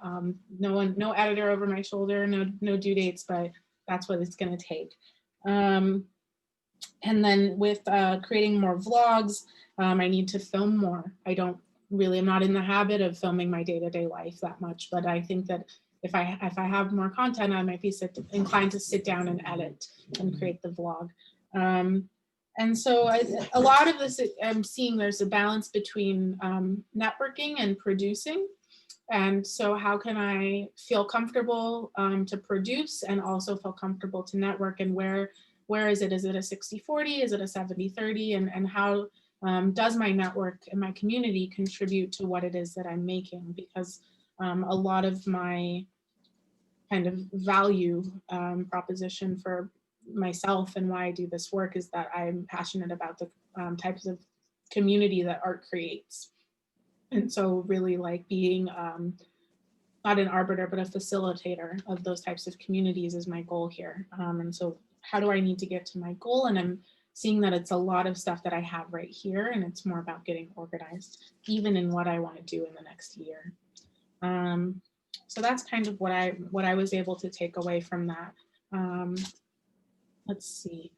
No editor over my shoulder, no due dates, but that's what it's going to take. And then with creating more vlogs, I need to film more. I'm not in the habit of filming my day-to-day life that much, but I think that if I have more content, I might be inclined to sit down and edit and create the vlog. And so a lot of this, I'm seeing there's a balance between networking and producing. And so how can I feel comfortable to produce and also feel comfortable to network, and where is it? Is it a 60-40? Is it a 70-30? And how does my network and my community contribute to what it is that I'm making? Because a lot of my kind of value proposition for myself and why I do this work is that I'm passionate about the types of community that art creates. And so really like being not an arbiter, but a facilitator of those types of communities is my goal here. And so how do I need to get to my goal? And I'm seeing that it's a lot of stuff that I have right here, and it's more about getting organized, even in what I want to do in the next year. So that's kind of what I was able to take away from that. Let's see.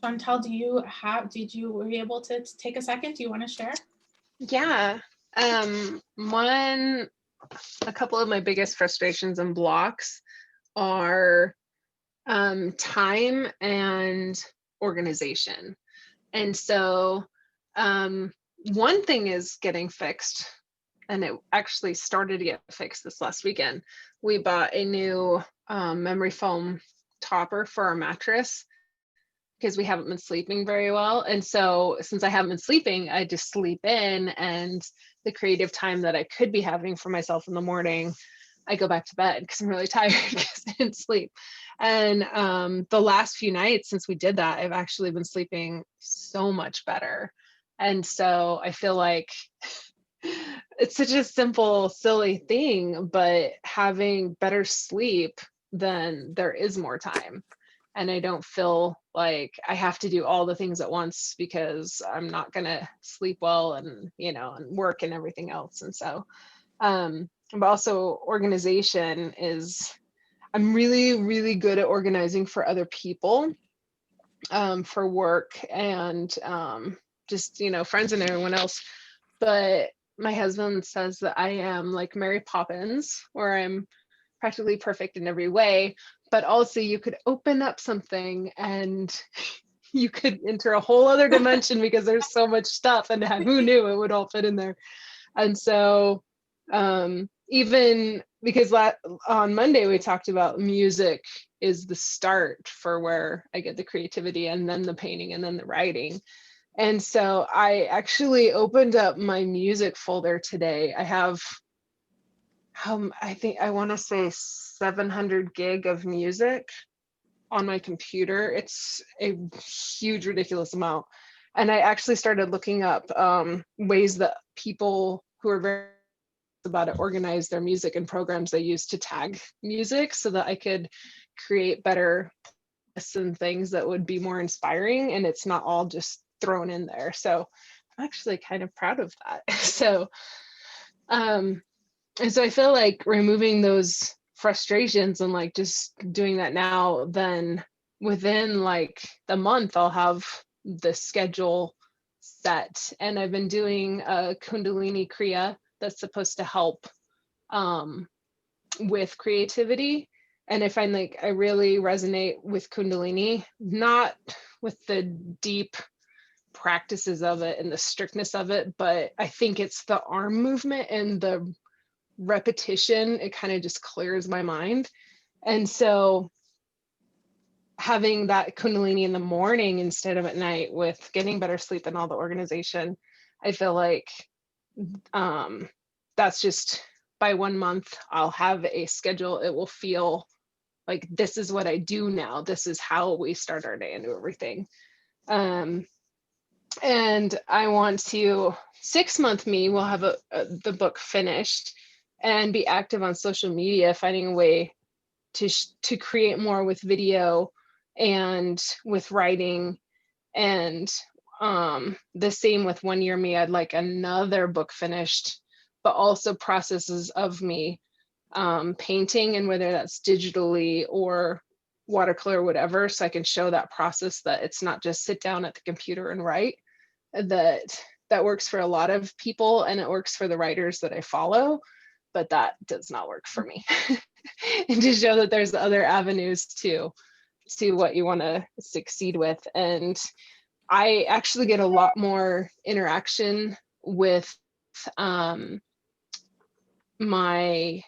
Chantal, were you able to take a second? Do you want to share? Yeah. A couple of my biggest frustrations and blocks are time and organization. And so one thing is getting fixed, and it actually started to get fixed this last weekend. We bought a new memory foam topper for our mattress because we haven't been sleeping very well. And so since I haven't been sleeping, I just sleep in, and the creative time that I could be having for myself in the morning, I go back to bed because I'm really tired because I didn't sleep. And the last few nights since we did that, I've actually been sleeping so much better. And so I feel like it's such a simple, silly thing, but having better sleep, then there is more time. And I don't feel like I have to do all the things at once because I'm not going to sleep well and, and work and everything else. And so, but also organization I'm really, really good at organizing for other people, for work and just, friends and everyone else. But my husband says that I am like Mary Poppins, where I'm practically perfect in every way, but also you could open up something and you could enter a whole other dimension because there's so much stuff, and who knew it would all fit in there. And so even because on Monday we talked about music is the start for where I get the creativity, and then the painting, and then the writing. And so I actually opened up my music folder today. I have I want to say 700 gig of music on my computer. It's a huge, ridiculous amount. And I actually started looking up ways that people who are very about it organize their music and programs they use to tag music, so that I could create better lists and things that would be more inspiring, and it's not all just thrown in there. So I'm actually kind of proud of that. So and so I feel like removing those frustrations and like just doing that now, then within like the month, I'll have the schedule set. And I've been doing a Kundalini Kriya that's supposed to help with creativity. And I find like I really resonate with Kundalini, not with the deep practices of it and the strictness of it, but I think it's the arm movement and the repetition, it kind of just clears my mind. And so having that Kundalini in the morning instead of at night with getting better sleep and all the organization, I feel like that's just by 1 month, I'll have a schedule. It will feel like this is what I do now. This is how we start our day and do everything. And I want to 6-month me will have the book finished and be active on social media, finding a way to create more with video and with writing. And the same with 1 year me, I'd like another book finished, but also processes of me painting, and whether that's digitally or watercolor, whatever, so I can show that process, that it's not just sit down at the computer and write. That works for a lot of people, and it works for the writers that I follow, but that does not work for me. And to show that there's other avenues to what you want to succeed with. And I actually get a lot more interaction with my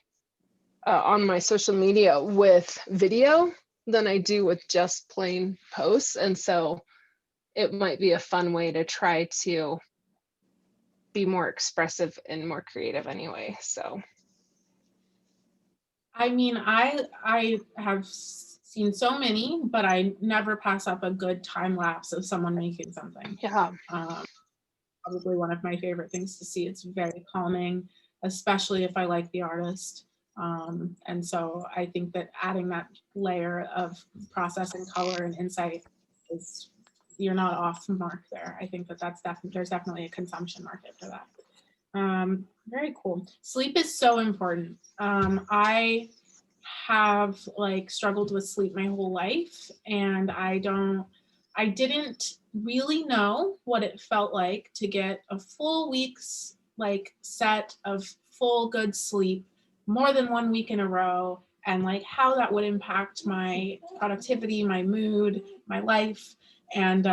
on my social media with video than I do with just plain posts. And so it might be a fun way to try to be more expressive and more creative anyway. So I mean, I have seen so many, but I never pass up a good time lapse of someone making something. yeah. Probably one of my favorite things to see. It's very calming, especially if I like the artist. And so I think that adding that layer of process and color and insight is, you're not off the mark there. I think that there's definitely a consumption market for that. Very cool. Sleep is so important. I have like struggled with sleep my whole life, and I didn't really know what it felt like to get a full week's like set of full good sleep more than 1 week in a row, and like how that would impact my productivity, my mood, my life. And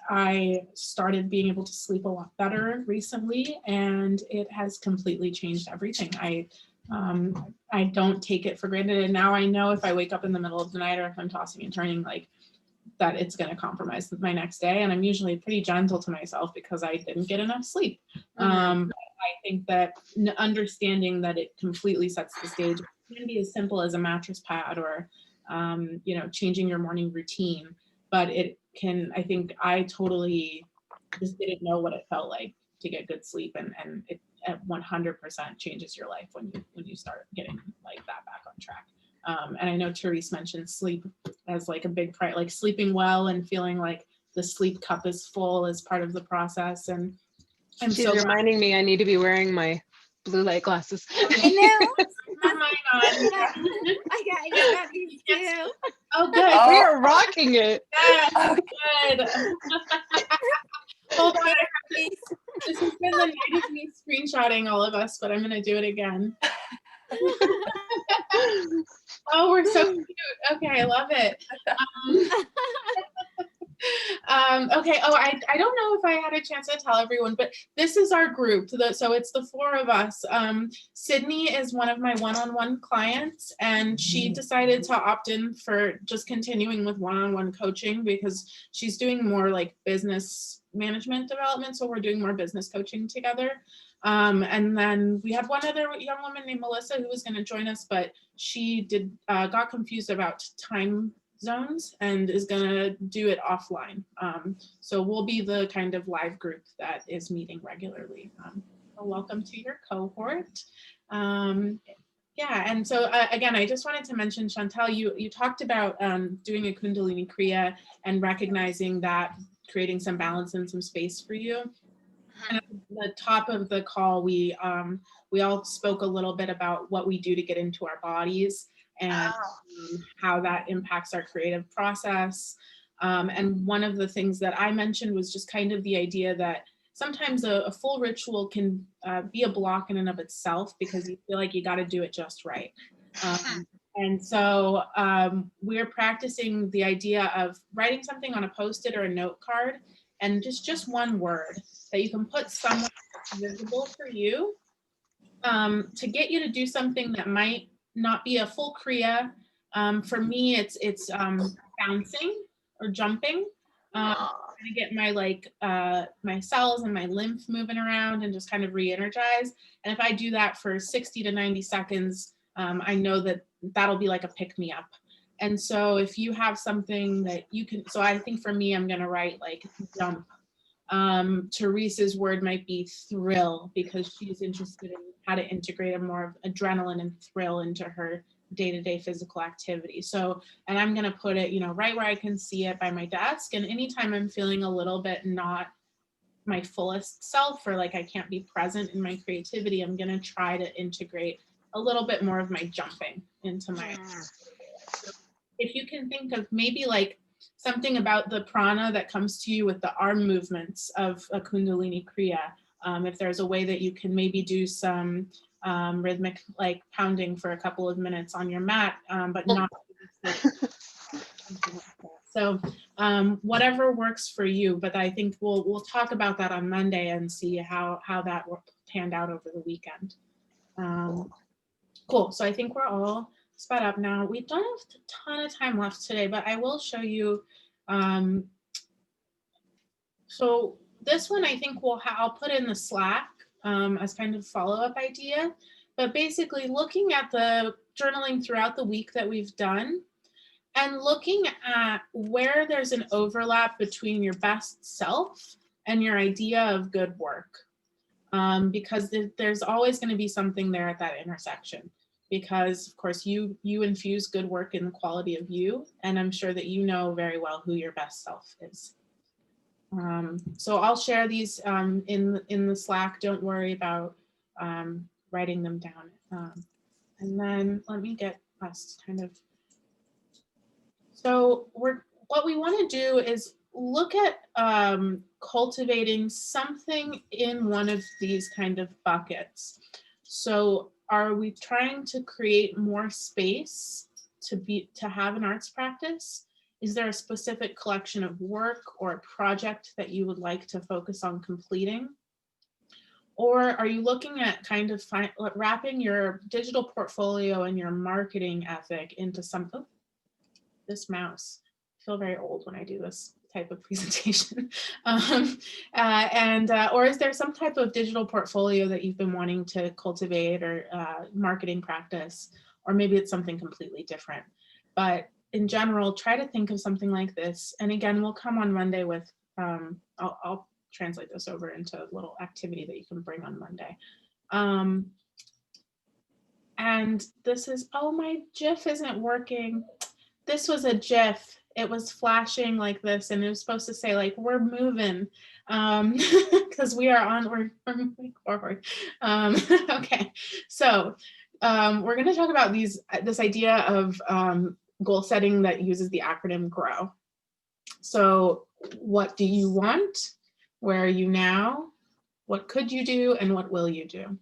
I started being able to sleep a lot better recently, and it has completely changed everything. I don't take it for granted, and now I know if I wake up in the middle of the night or if I'm tossing and turning, like that it's going to compromise my next day. And I'm usually pretty gentle to myself because I didn't get enough sleep. I think that understanding that it completely sets the stage. It can be as simple as a mattress pad or changing your morning routine, but it can, I think I totally just didn't know what it felt like to get good sleep, and it 100% changes your life when you start getting like that back on track. And I know Therese mentioned sleep as like a big part, like sleeping well and feeling like the sleep cup is full as part of the process. And She's reminding me I need to be wearing my blue light glasses. I know. Have mine on. I got these too. Oh, good. We are rocking it. Yeah, good. Hold on. This has been the night of me screenshotting all of us, but I'm going to do it again. Oh, we're so cute. Okay, I love it. Okay. Oh, I don't know if I had a chance to tell everyone, but this is our group. So it's the 4 of us. Sydney is one of my one-on-one clients, and she decided to opt in for just continuing with one-on-one coaching because she's doing more like business management development. So we're doing more business coaching together. And then we had one other young woman named Melissa who was going to join us, but she got confused about time zones and is going to do it offline. So we'll be the kind of live group that is meeting regularly. Welcome to your cohort. Yeah, and so again, I just wanted to mention, Chantal, you talked about doing a Kundalini Kriya and recognizing that creating some balance and some space for you. And at the top of the call, we all spoke a little bit about what we do to get into our bodies and how that impacts our creative process. And one of the things that I mentioned was just kind of the idea that sometimes a full ritual can be a block in and of itself because you feel like you got to do it just right. And so we're practicing the idea of writing something on a Post-it or a note card, and just one word that you can put somewhere visible for you, to get you to do something that might not be a full Kriya. For me, it's bouncing or jumping. To get my my cells and my lymph moving around and just kind of re-energize. And if I do that for 60 to 90 seconds, I know that that'll be like a pick me up. And so if you have something that you can, so I think for me, I'm going to write like jump. Teresa's word might be thrill, because she's interested in how to integrate a more of adrenaline and thrill into her day-to-day physical activity. So, and I'm going to put it, right where I can see it by my desk. And anytime I'm feeling a little bit not my fullest self, or like I can't be present in my creativity, I'm going to try to integrate a little bit more of my jumping into my, if you can think of maybe like something about the prana that comes to you with the arm movements of a Kundalini Kriya. If there's a way that you can maybe do some rhythmic like pounding for a couple of minutes on your mat, but not so whatever works for you. But I think we'll talk about that on Monday and see how that panned out over the weekend. Cool. So I think we're all sped up now. We don't have a ton of time left today, but I will show you. So this one I think I'll put in the Slack as kind of follow-up idea. But basically looking at the journaling throughout the week that we've done and looking at where there's an overlap between your best self and your idea of good work. Because there's always going to be something there at that intersection, because of course you infuse good work in the quality of you, and I'm sure that you know very well who your best self is. So I'll share these in the Slack. Don't worry about writing them down. And then let me get us kind of. So what we want to do is look at cultivating something in one of these kind of buckets. So are we trying to create more space to have an arts practice? Is there a specific collection of work or a project that you would like to focus on completing? Or are you looking at kind of wrapping your digital portfolio and your marketing ethic into something? This mouse. I feel very old when I do this type of presentation. Or is there some type of digital portfolio that you've been wanting to cultivate, or marketing practice, or maybe it's something completely different. But in general, try to think of something like this. And again, we'll come on Monday with, I'll translate this over into a little activity that you can bring on Monday. And this is, oh, my GIF isn't working. This was a GIF. It was flashing like this, and it was supposed to say like, we're moving, because we're moving forward. Okay, so we're going to talk about this idea of goal setting that uses the acronym GROW. So what do you want? Where are you now? What could you do? And what will you do?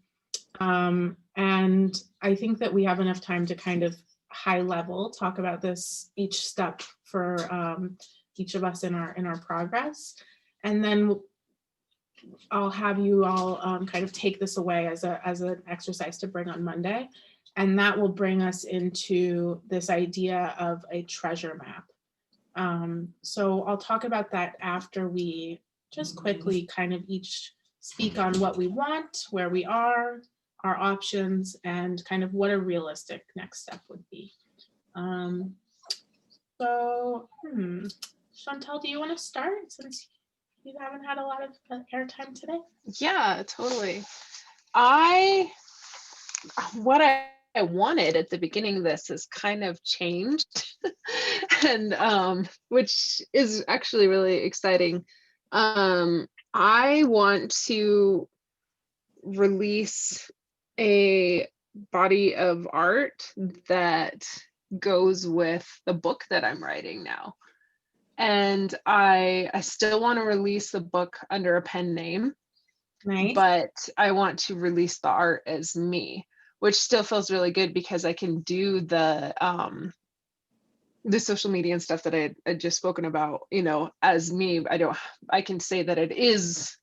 And I think that we have enough time to kind of high level talk about this each step for each of us in our progress, and then I'll have you all kind of take this away as an exercise to bring on Monday, and that will bring us into this idea of a treasure map. So I'll talk about that after we just quickly kind of each speak on what we want, where we are, our options, and kind of what a realistic next step would be. Chantal, do you want to start since you haven't had a lot of airtime today? Yeah, totally. What I wanted at the beginning of this has kind of changed, and which is actually really exciting. I want to release a body of art that goes with the book that I'm writing now. And I still want to release the book under a pen name, Nice. but I want to release the art as me, which still feels really good because I can do the social media and stuff that I had just spoken about, as me. I can say that it is,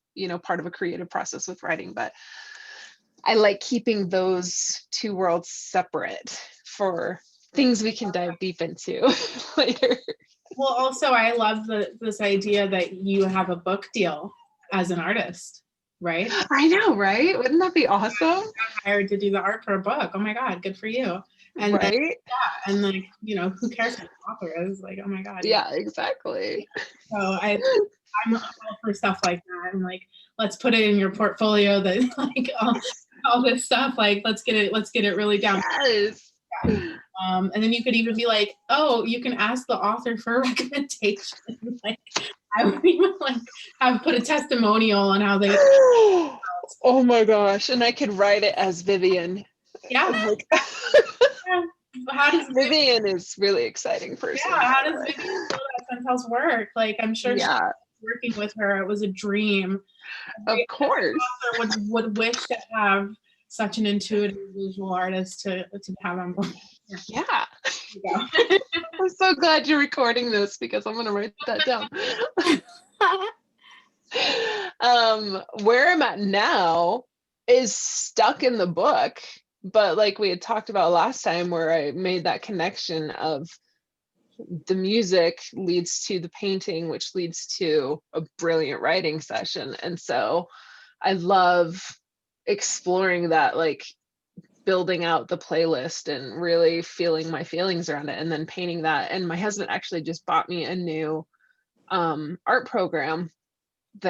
part of a creative process with writing, but I like keeping those two worlds separate for things we can dive deep into later. Well, also, I love this idea that you have a book deal as an artist, right? I know, right? Wouldn't that be awesome? Hired to do the art for a book. Oh my God, good for you. And then, Right? and like, you know, who cares who the author is? Like, oh my God. Yeah, exactly. So I'm all for stuff like that. I'm like, let's put it in your portfolio that like all this stuff. Like, let's get it really down. Yes. And then you could even be like, oh, you can ask the author for a recommendation. Like, I would even like have put a testimonial on how they. Oh my gosh. And I could write it as Vivian. Yeah. Like, How does Vivian is really exciting person. Yeah, how does Vivian feel that Sense House work? Like, I'm sure she's working with her. It was a dream. Of course. Author would wish to have such an intuitive visual artist to have on board. Yeah. I'm so glad you're recording this because I'm gonna write that down. Where I'm at now is stuck in the book, but like we had talked about last time, where I made that connection of the music leads to the painting, which leads to a brilliant writing session. And so I love exploring that, like building out the playlist and really feeling my feelings around it and then painting that. And my husband actually just bought me a new art program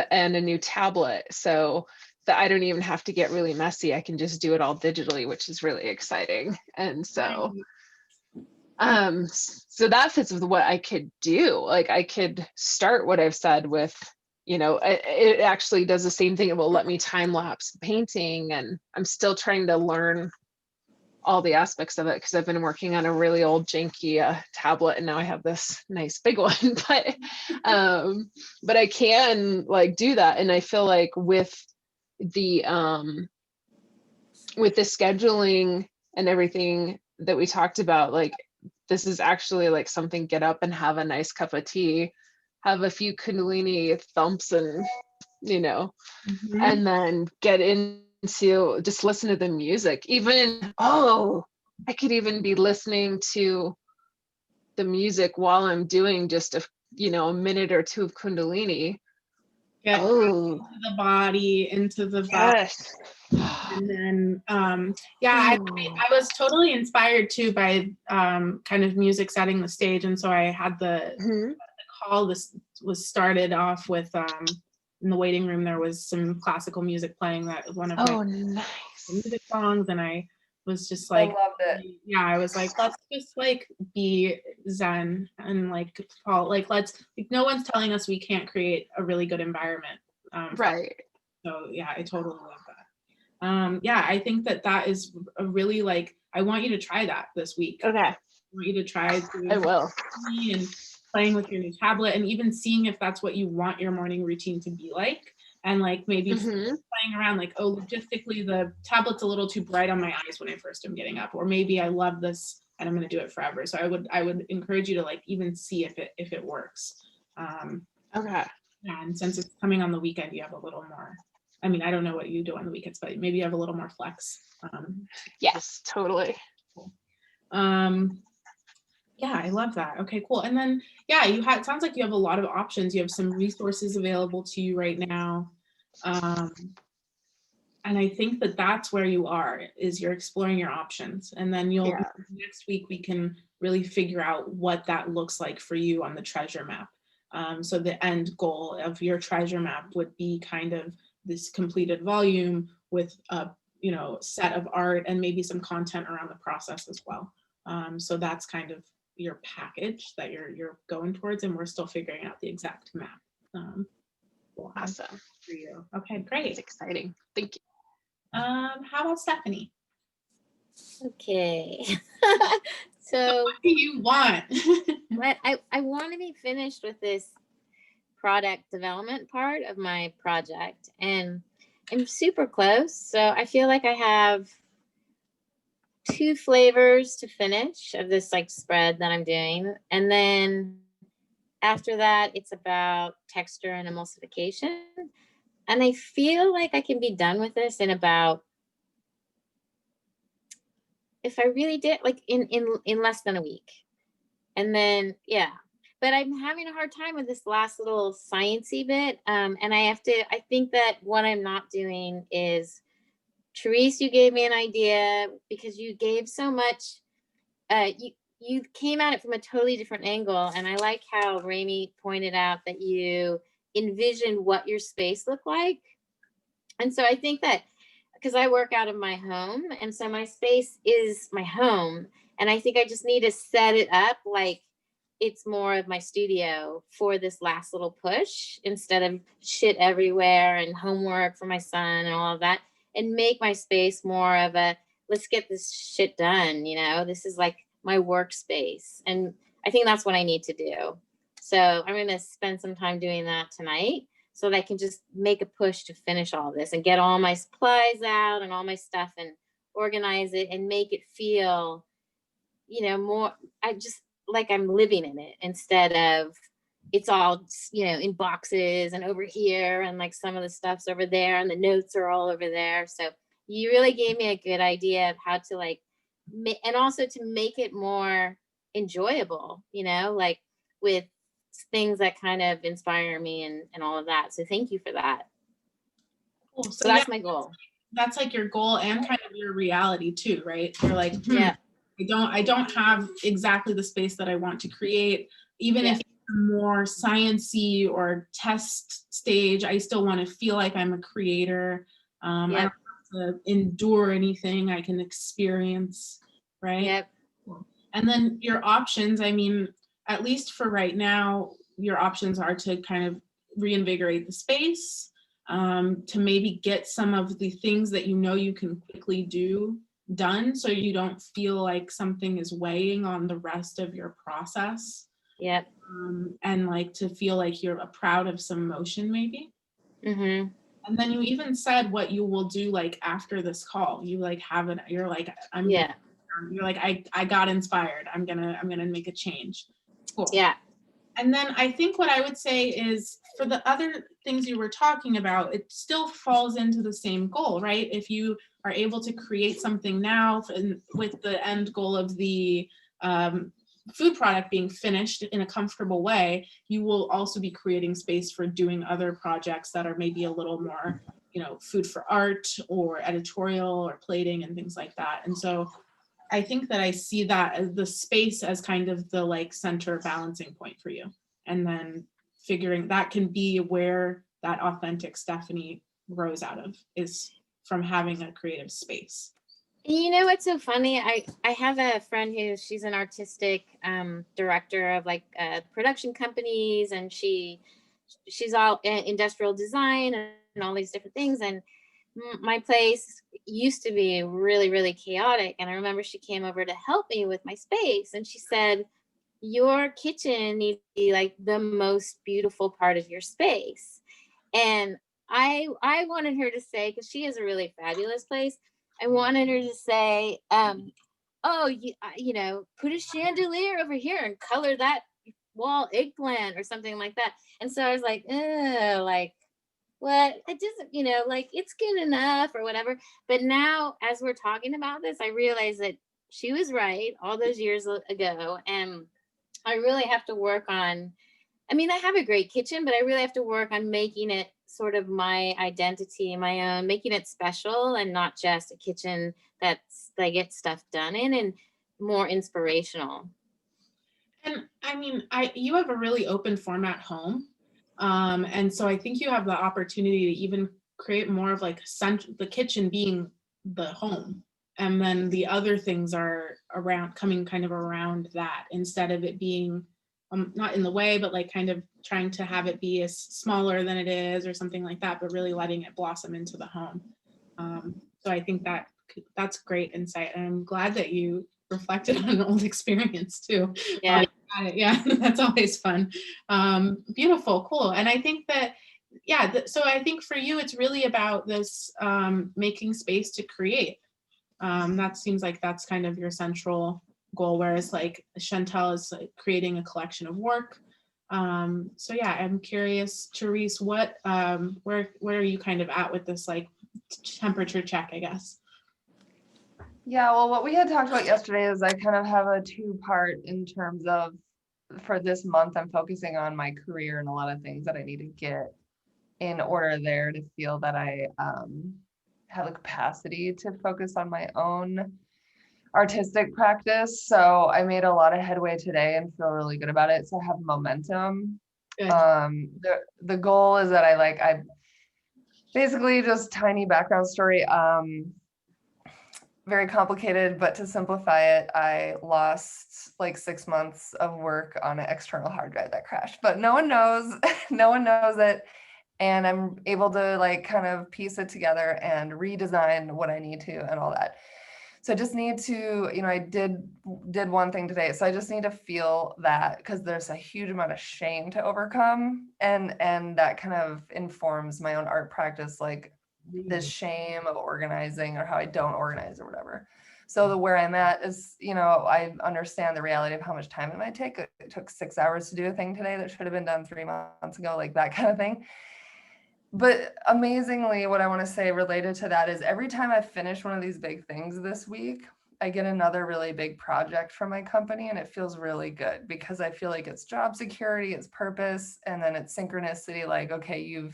and a new tablet, so that I don't even have to get really messy. I can just do it all digitally, which is really exciting. And so so that fits with what I could do. Like I could start what I've said with, you know, it actually does the same thing. It will let me time lapse painting, and I'm still trying to learn all the aspects of it because I've been working on a really old janky tablet, and now I have this nice big one. But I can like do that, and I feel like with the scheduling and everything that we talked about, like this is actually like something, get up and have a nice cup of tea, have a few Kundalini thumps, and you know, and then get into just listen to the music. Even I could even be listening to the music while I'm doing just a minute or two of Kundalini. Get into the body, into the body. Yes. And then I was totally inspired too by kind of music setting the stage. And so I had the call. This was started off with in the waiting room there was some classical music playing, that one of my nice music songs, and I was just like, I loved it. Yeah, I was like, let's just like be zen and like follow, like no one's telling us we can't create a really good environment. Right. So yeah, I totally love that. I think that is a really like, I want you to try that this week. Okay. I want you to try I will. and playing with your new tablet, and even seeing if that's what you want your morning routine to be like. And like maybe playing around, like, oh, logistically the tablet's a little too bright on my eyes when I first am getting up, or maybe I love this and I'm going to do it forever. So I would encourage you to like even see if it works. Okay. Yeah, and since it's coming on the weekend, you have a little more. I mean, I don't know what you do on the weekends, but maybe you have a little more flex. Yes, totally. Cool. Yeah, I love that. Okay, cool. And then, yeah, it sounds like you have a lot of options. You have some resources available to you right now. And I think that's where you are, is you're exploring your options. And then next week, we can really figure out what that looks like for you on the treasure map. So the end goal of your treasure map would be kind of this completed volume with a set of art and maybe some content around the process as well. So that's kind of your package that you're going towards, and we're still figuring out the exact map. Awesome for you. Okay, great. It's exciting. Thank you. How about Stephanie? Okay. So what do you want? What I want to be finished with this product development part of my project, and I'm super close. So I feel like I have 2 flavors to finish of this like spread that I'm doing. And then after that, it's about texture and emulsification. And I feel like I can be done with this in about if I really did, like in less than a week. And then, yeah, but I'm having a hard time with this last little sciencey bit. And I think that what I'm not doing is, Therese, you gave me an idea because you gave so much, you came at it from a totally different angle. And I like how Raimi pointed out that you envisioned what your space looked like. And so I think that, because I work out of my home, and so my space is my home. And I think I just need to set it up like it's more of my studio for this last little push, instead of shit everywhere and homework for my son and all of that, and make my space more of a, let's get this shit done. This is like my workspace. And I think that's what I need to do. So I'm going to spend some time doing that tonight, so that I can just make a push to finish all this and get all my supplies out and all my stuff and organize it and make it feel, more, I just like I'm living in it, instead of it's all, in boxes and over here, and like some of the stuff's over there and the notes are all over there. So you really gave me a good idea of how to like, and also to make it more enjoyable, like with things that kind of inspire me and all of that. So thank you for that. Cool. So that's my goal. That's like your goal and kind of your reality too, right? You're like, Yeah. I don't have exactly the space that I want to create. Even if it's more sciencey or test stage, I still want to feel like I'm a creator. I don't have to endure anything. I can experience, right? Yep. And then your options, I mean, at least for right now, your options are to kind of reinvigorate the space, to maybe get some of the things that you can quickly do done, so you don't feel like something is weighing on the rest of your process. Yep. And like to feel like you're proud of some motion maybe. Mm-hmm. And then you even said what you will do like after this call. You like you're like, you're like, I got inspired. I'm gonna make a change. Cool. Yeah. And then I think what I would say is, for the other things you were talking about, it still falls into the same goal, right? If you are able to create something now with the end goal of the food product being finished in a comfortable way, you will also be creating space for doing other projects that are maybe a little more, food for art or editorial or plating and things like that. And so I think that I see that as the space as kind of the like center balancing point for you. And then figuring that can be where that authentic Stephanie grows out of, is from having a creative space. What's so funny? I have a friend she's an artistic director of like production companies, and she's all industrial design and all these different things. And my place used to be really, really chaotic. And I remember she came over to help me with my space, and she said, your kitchen needs to be like the most beautiful part of your space. And I wanted her to say, because she has a really fabulous place, I wanted her to say, oh, put a chandelier over here and color that wall eggplant or something like that. And so I was like, like, what? It doesn't, like it's good enough or whatever. But now, as we're talking about this, I realize that she was right all those years ago. And I really have to work on, I have a great kitchen, but I really have to work on making it sort of my identity, my own, making it special and not just a kitchen that I get stuff done in, and more inspirational. And you have a really open format home. And so I think you have the opportunity to even create more of like the kitchen being the home. And then the other things are coming kind of around that, instead of it being not in the way, but like kind of trying to have it be as smaller than it is or something like that, but really letting it blossom into the home. So I think that's great insight. And I'm glad that you reflected on an old experience too. Yeah. Yeah, that's always fun. Beautiful, cool. And I think that, so I think for you, it's really about this making space to create. That seems like that's kind of your central goal, whereas like Chantel is like creating a collection of work. So yeah, I'm curious, Therese, what where are you kind of at with this like temperature check, I guess? Yeah, well, what we had talked about yesterday is I kind of have a two-part in terms of, for this month, I'm focusing on my career and a lot of things that I need to get in order there to feel that I have the capacity to focus on my own artistic practice. So I made a lot of headway today and feel really good about it. So I have momentum. Good. The goal is that I basically, just tiny background story. Very complicated, but to simplify it, I lost like 6 months of work on an external hard drive that crashed, but no one knows, no one knows it. And I'm able to like kind of piece it together and redesign what I need to and all that. So I just need to, I did one thing today. So I just need to feel that, because there's a huge amount of shame to overcome. And that kind of informs my own art practice, like this shame of organizing or how I don't organize or whatever. So where I'm at is, I understand the reality of how much time it might take. It took 6 hours to do a thing today that should have been done 3 months ago, like that kind of thing. But amazingly, what I want to say related to that is every time I finish one of these big things this week, I get another really big project from my company, and it feels really good because I feel like it's job security, it's purpose, and then it's synchronicity. Like, okay, you're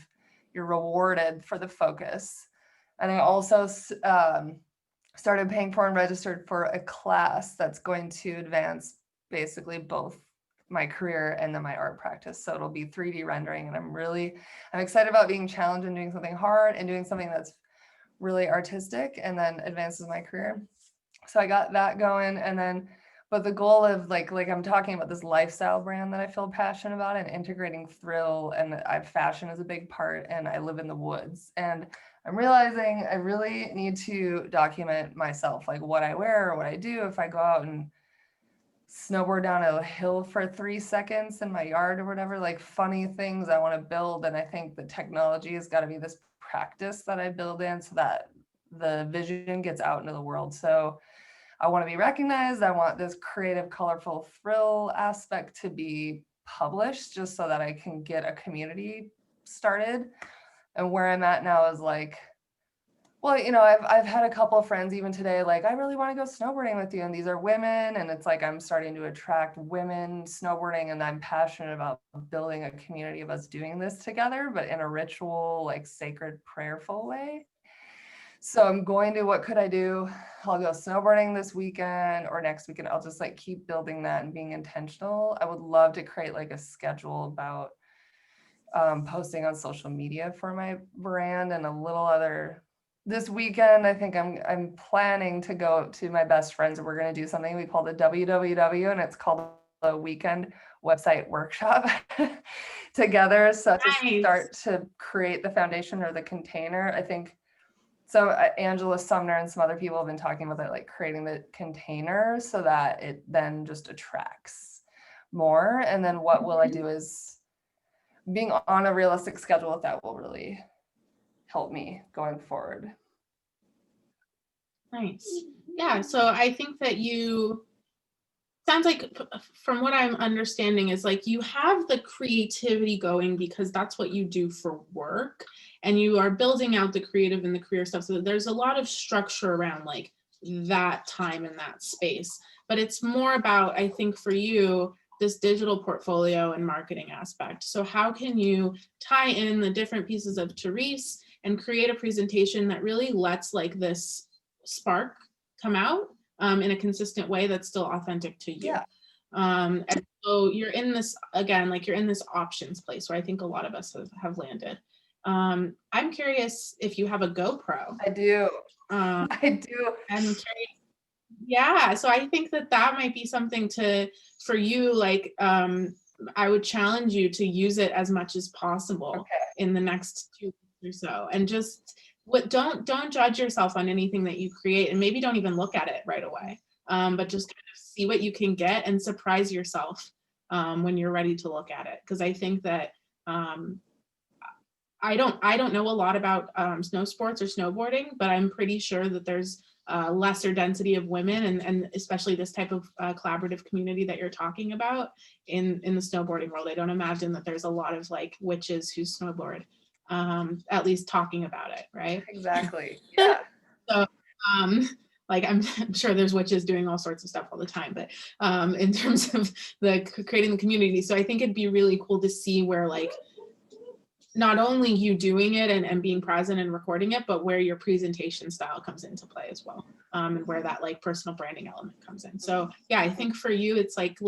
rewarded for the focus. And I also started paying for and registered for a class that's going to advance basically both my career and then my art practice. So it'll be 3D rendering, and I'm excited about being challenged and doing something hard and doing something that's really artistic and then advances my career. So I got that going. And then, but the goal of like I'm talking about this lifestyle brand that I feel passionate about and integrating thrill, and fashion is a big part, and I live in the woods, and I'm realizing I really need to document myself, like what I wear or what I do if I go out and snowboard down a hill for 3 seconds in my yard or whatever, like funny things I want to build. And I think the technology has got to be this practice that I build in so that the vision gets out into the world. So I want to be recognized. I want this creative, colorful thrill aspect to be published just so that I can get a community started. And where I'm at now is like, well, I've had a couple of friends even today, like, I really want to go snowboarding with you. And these are women. And it's like, I'm starting to attract women snowboarding, and I'm passionate about building a community of us doing this together, but in a ritual, like sacred, prayerful way. So I'm going to, what could I do? I'll go snowboarding this weekend or next weekend. I'll just like keep building that and being intentional. I would love to create like a schedule about posting on social media for my brand and a little other. This weekend, I think I'm planning to go to my best friends, and we're going to do something we call the WWW, and it's called the Weekend Website Workshop together. So to start to create the foundation or the container, I think. So Angela Sumner and some other people have been talking about that, like creating the container so that it then just attracts more. And then what will I do is being on a realistic schedule with that will really help me going forward. Nice. Yeah. So I think that sounds like, from what I'm understanding, is like you have the creativity going because that's what you do for work, and you are building out the creative and the career stuff. So there's a lot of structure around like that time and that space. But it's more about, I think for you, this digital portfolio and marketing aspect. So how can you tie in the different pieces of Therese and create a presentation that really lets like this spark come out in a consistent way that's still authentic to you? Yeah. And so you're in this, again, like you're in this options place where I think a lot of us have landed. I'm curious if you have a GoPro. I do. I do. I'm curious. Yeah, so I think that might be something for you, like, I would challenge you to use it as much as possible in the next 2 weeks or so. And just don't judge yourself on anything that you create, and maybe don't even look at it right away. But just kind of see what you can get and surprise yourself when you're ready to look at it. Because I think that I don't know a lot about snow sports or snowboarding, but I'm pretty sure that there's lesser density of women, and especially this type of collaborative community that you're talking about in the snowboarding world. I don't imagine that there's a lot of like witches who snowboard, at least talking about it, right? Exactly. Yeah. So like I'm sure there's witches doing all sorts of stuff all the time, but in terms of creating the community. So I think it'd be really cool to see where like not only you doing it and being present and recording it, but where your presentation style comes into play as well. And where that like personal branding element comes in. So yeah, I think for you, it's like,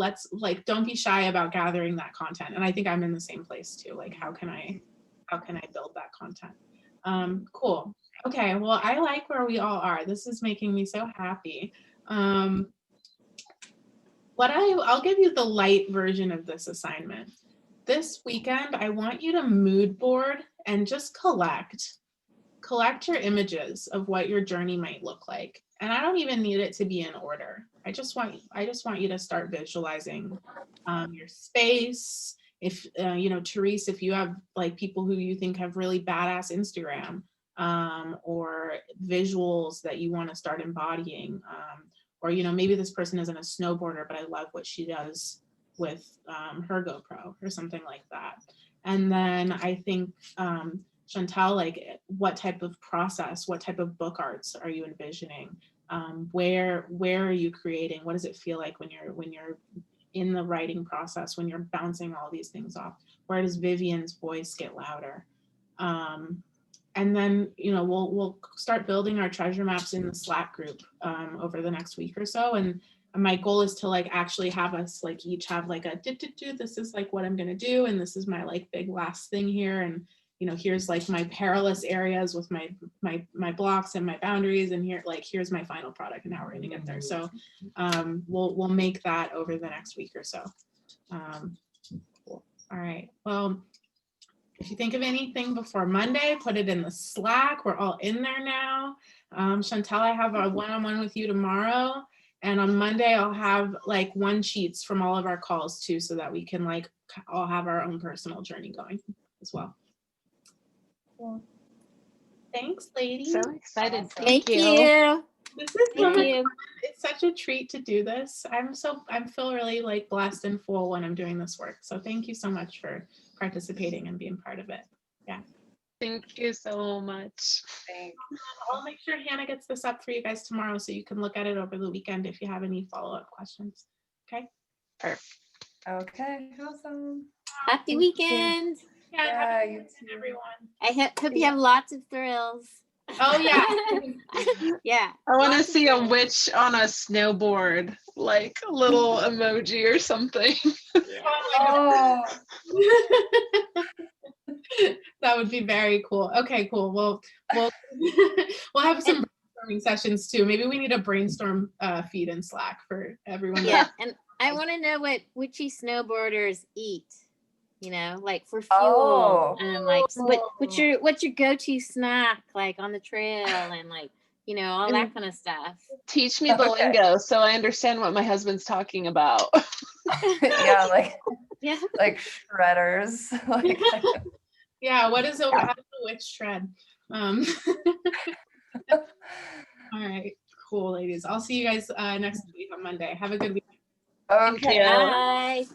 don't be shy about gathering that content. And I think I'm in the same place too. Like, how can I build that content? Cool. Okay, well, I like where we all are. This is making me so happy. I'll give you the light version of this assignment. This weekend, I want you to mood board and just collect your images of what your journey might look like. And I don't even need it to be in order. I just want you to start visualizing your space. If, Therese, if you have like people who you think have really badass Instagram or visuals that you want to start embodying, or, maybe this person isn't a snowboarder, but I love what she does with her GoPro or something like that. And then I think, Chantal, like what type of process, what type of book arts are you envisioning? Where are you creating? What does it feel like when you're in the writing process, when you're bouncing all these things off? Where does Vivian's voice get louder? And then, we'll start building our treasure maps in the Slack group over the next week or so. And my goal is to like actually have us like each have like a this is like what I'm gonna do, and this is my like big last thing here, and here's like my perilous areas with my blocks and my boundaries, and here's my final product and how we're gonna get there. So we'll make that over the next week or so. Cool. All right, well, if you think of anything before Monday, put it in the Slack. We're all in there now. Chantal, I have a one-on-one with you tomorrow. And on Monday, I'll have like one sheets from all of our calls too, so that we can like all have our own personal journey going as well. Cool. Thanks, ladies. So excited. Thank you. This is so Thank much you. fun. It's such a treat to do this. I feel really like blessed and full when I'm doing this work. So thank you so much for participating and being part of it. Yeah. Thank you so much. Thanks. I'll make sure Hannah gets this up for you guys tomorrow so you can look at it over the weekend if you have any follow-up questions. Okay. Perfect. Okay, awesome. Happy weekend. Yeah, Yeah, happy you weekend, too. everyone. I hope you have lots of thrills. Oh yeah. Yeah. I want to Lots of see a thrills. witch on a snowboard, like a little emoji or something. Oh, That would be very cool. Okay, cool. Well, we'll have some brainstorming sessions too. Maybe we need a brainstorm feed in Slack for everyone. Yeah. And I want to know what witchy snowboarders eat. Like for fuel, Oh. and like what's your go-to snack like on the trail, and like all that kind of stuff. Teach me the Okay. lingo so I understand what my husband's talking about. yeah, Yeah. like shredders. Like, Yeah. How does a witch shred? All right. Cool, ladies. I'll see you guys next week on Monday. Have a good week. okay. you. Bye.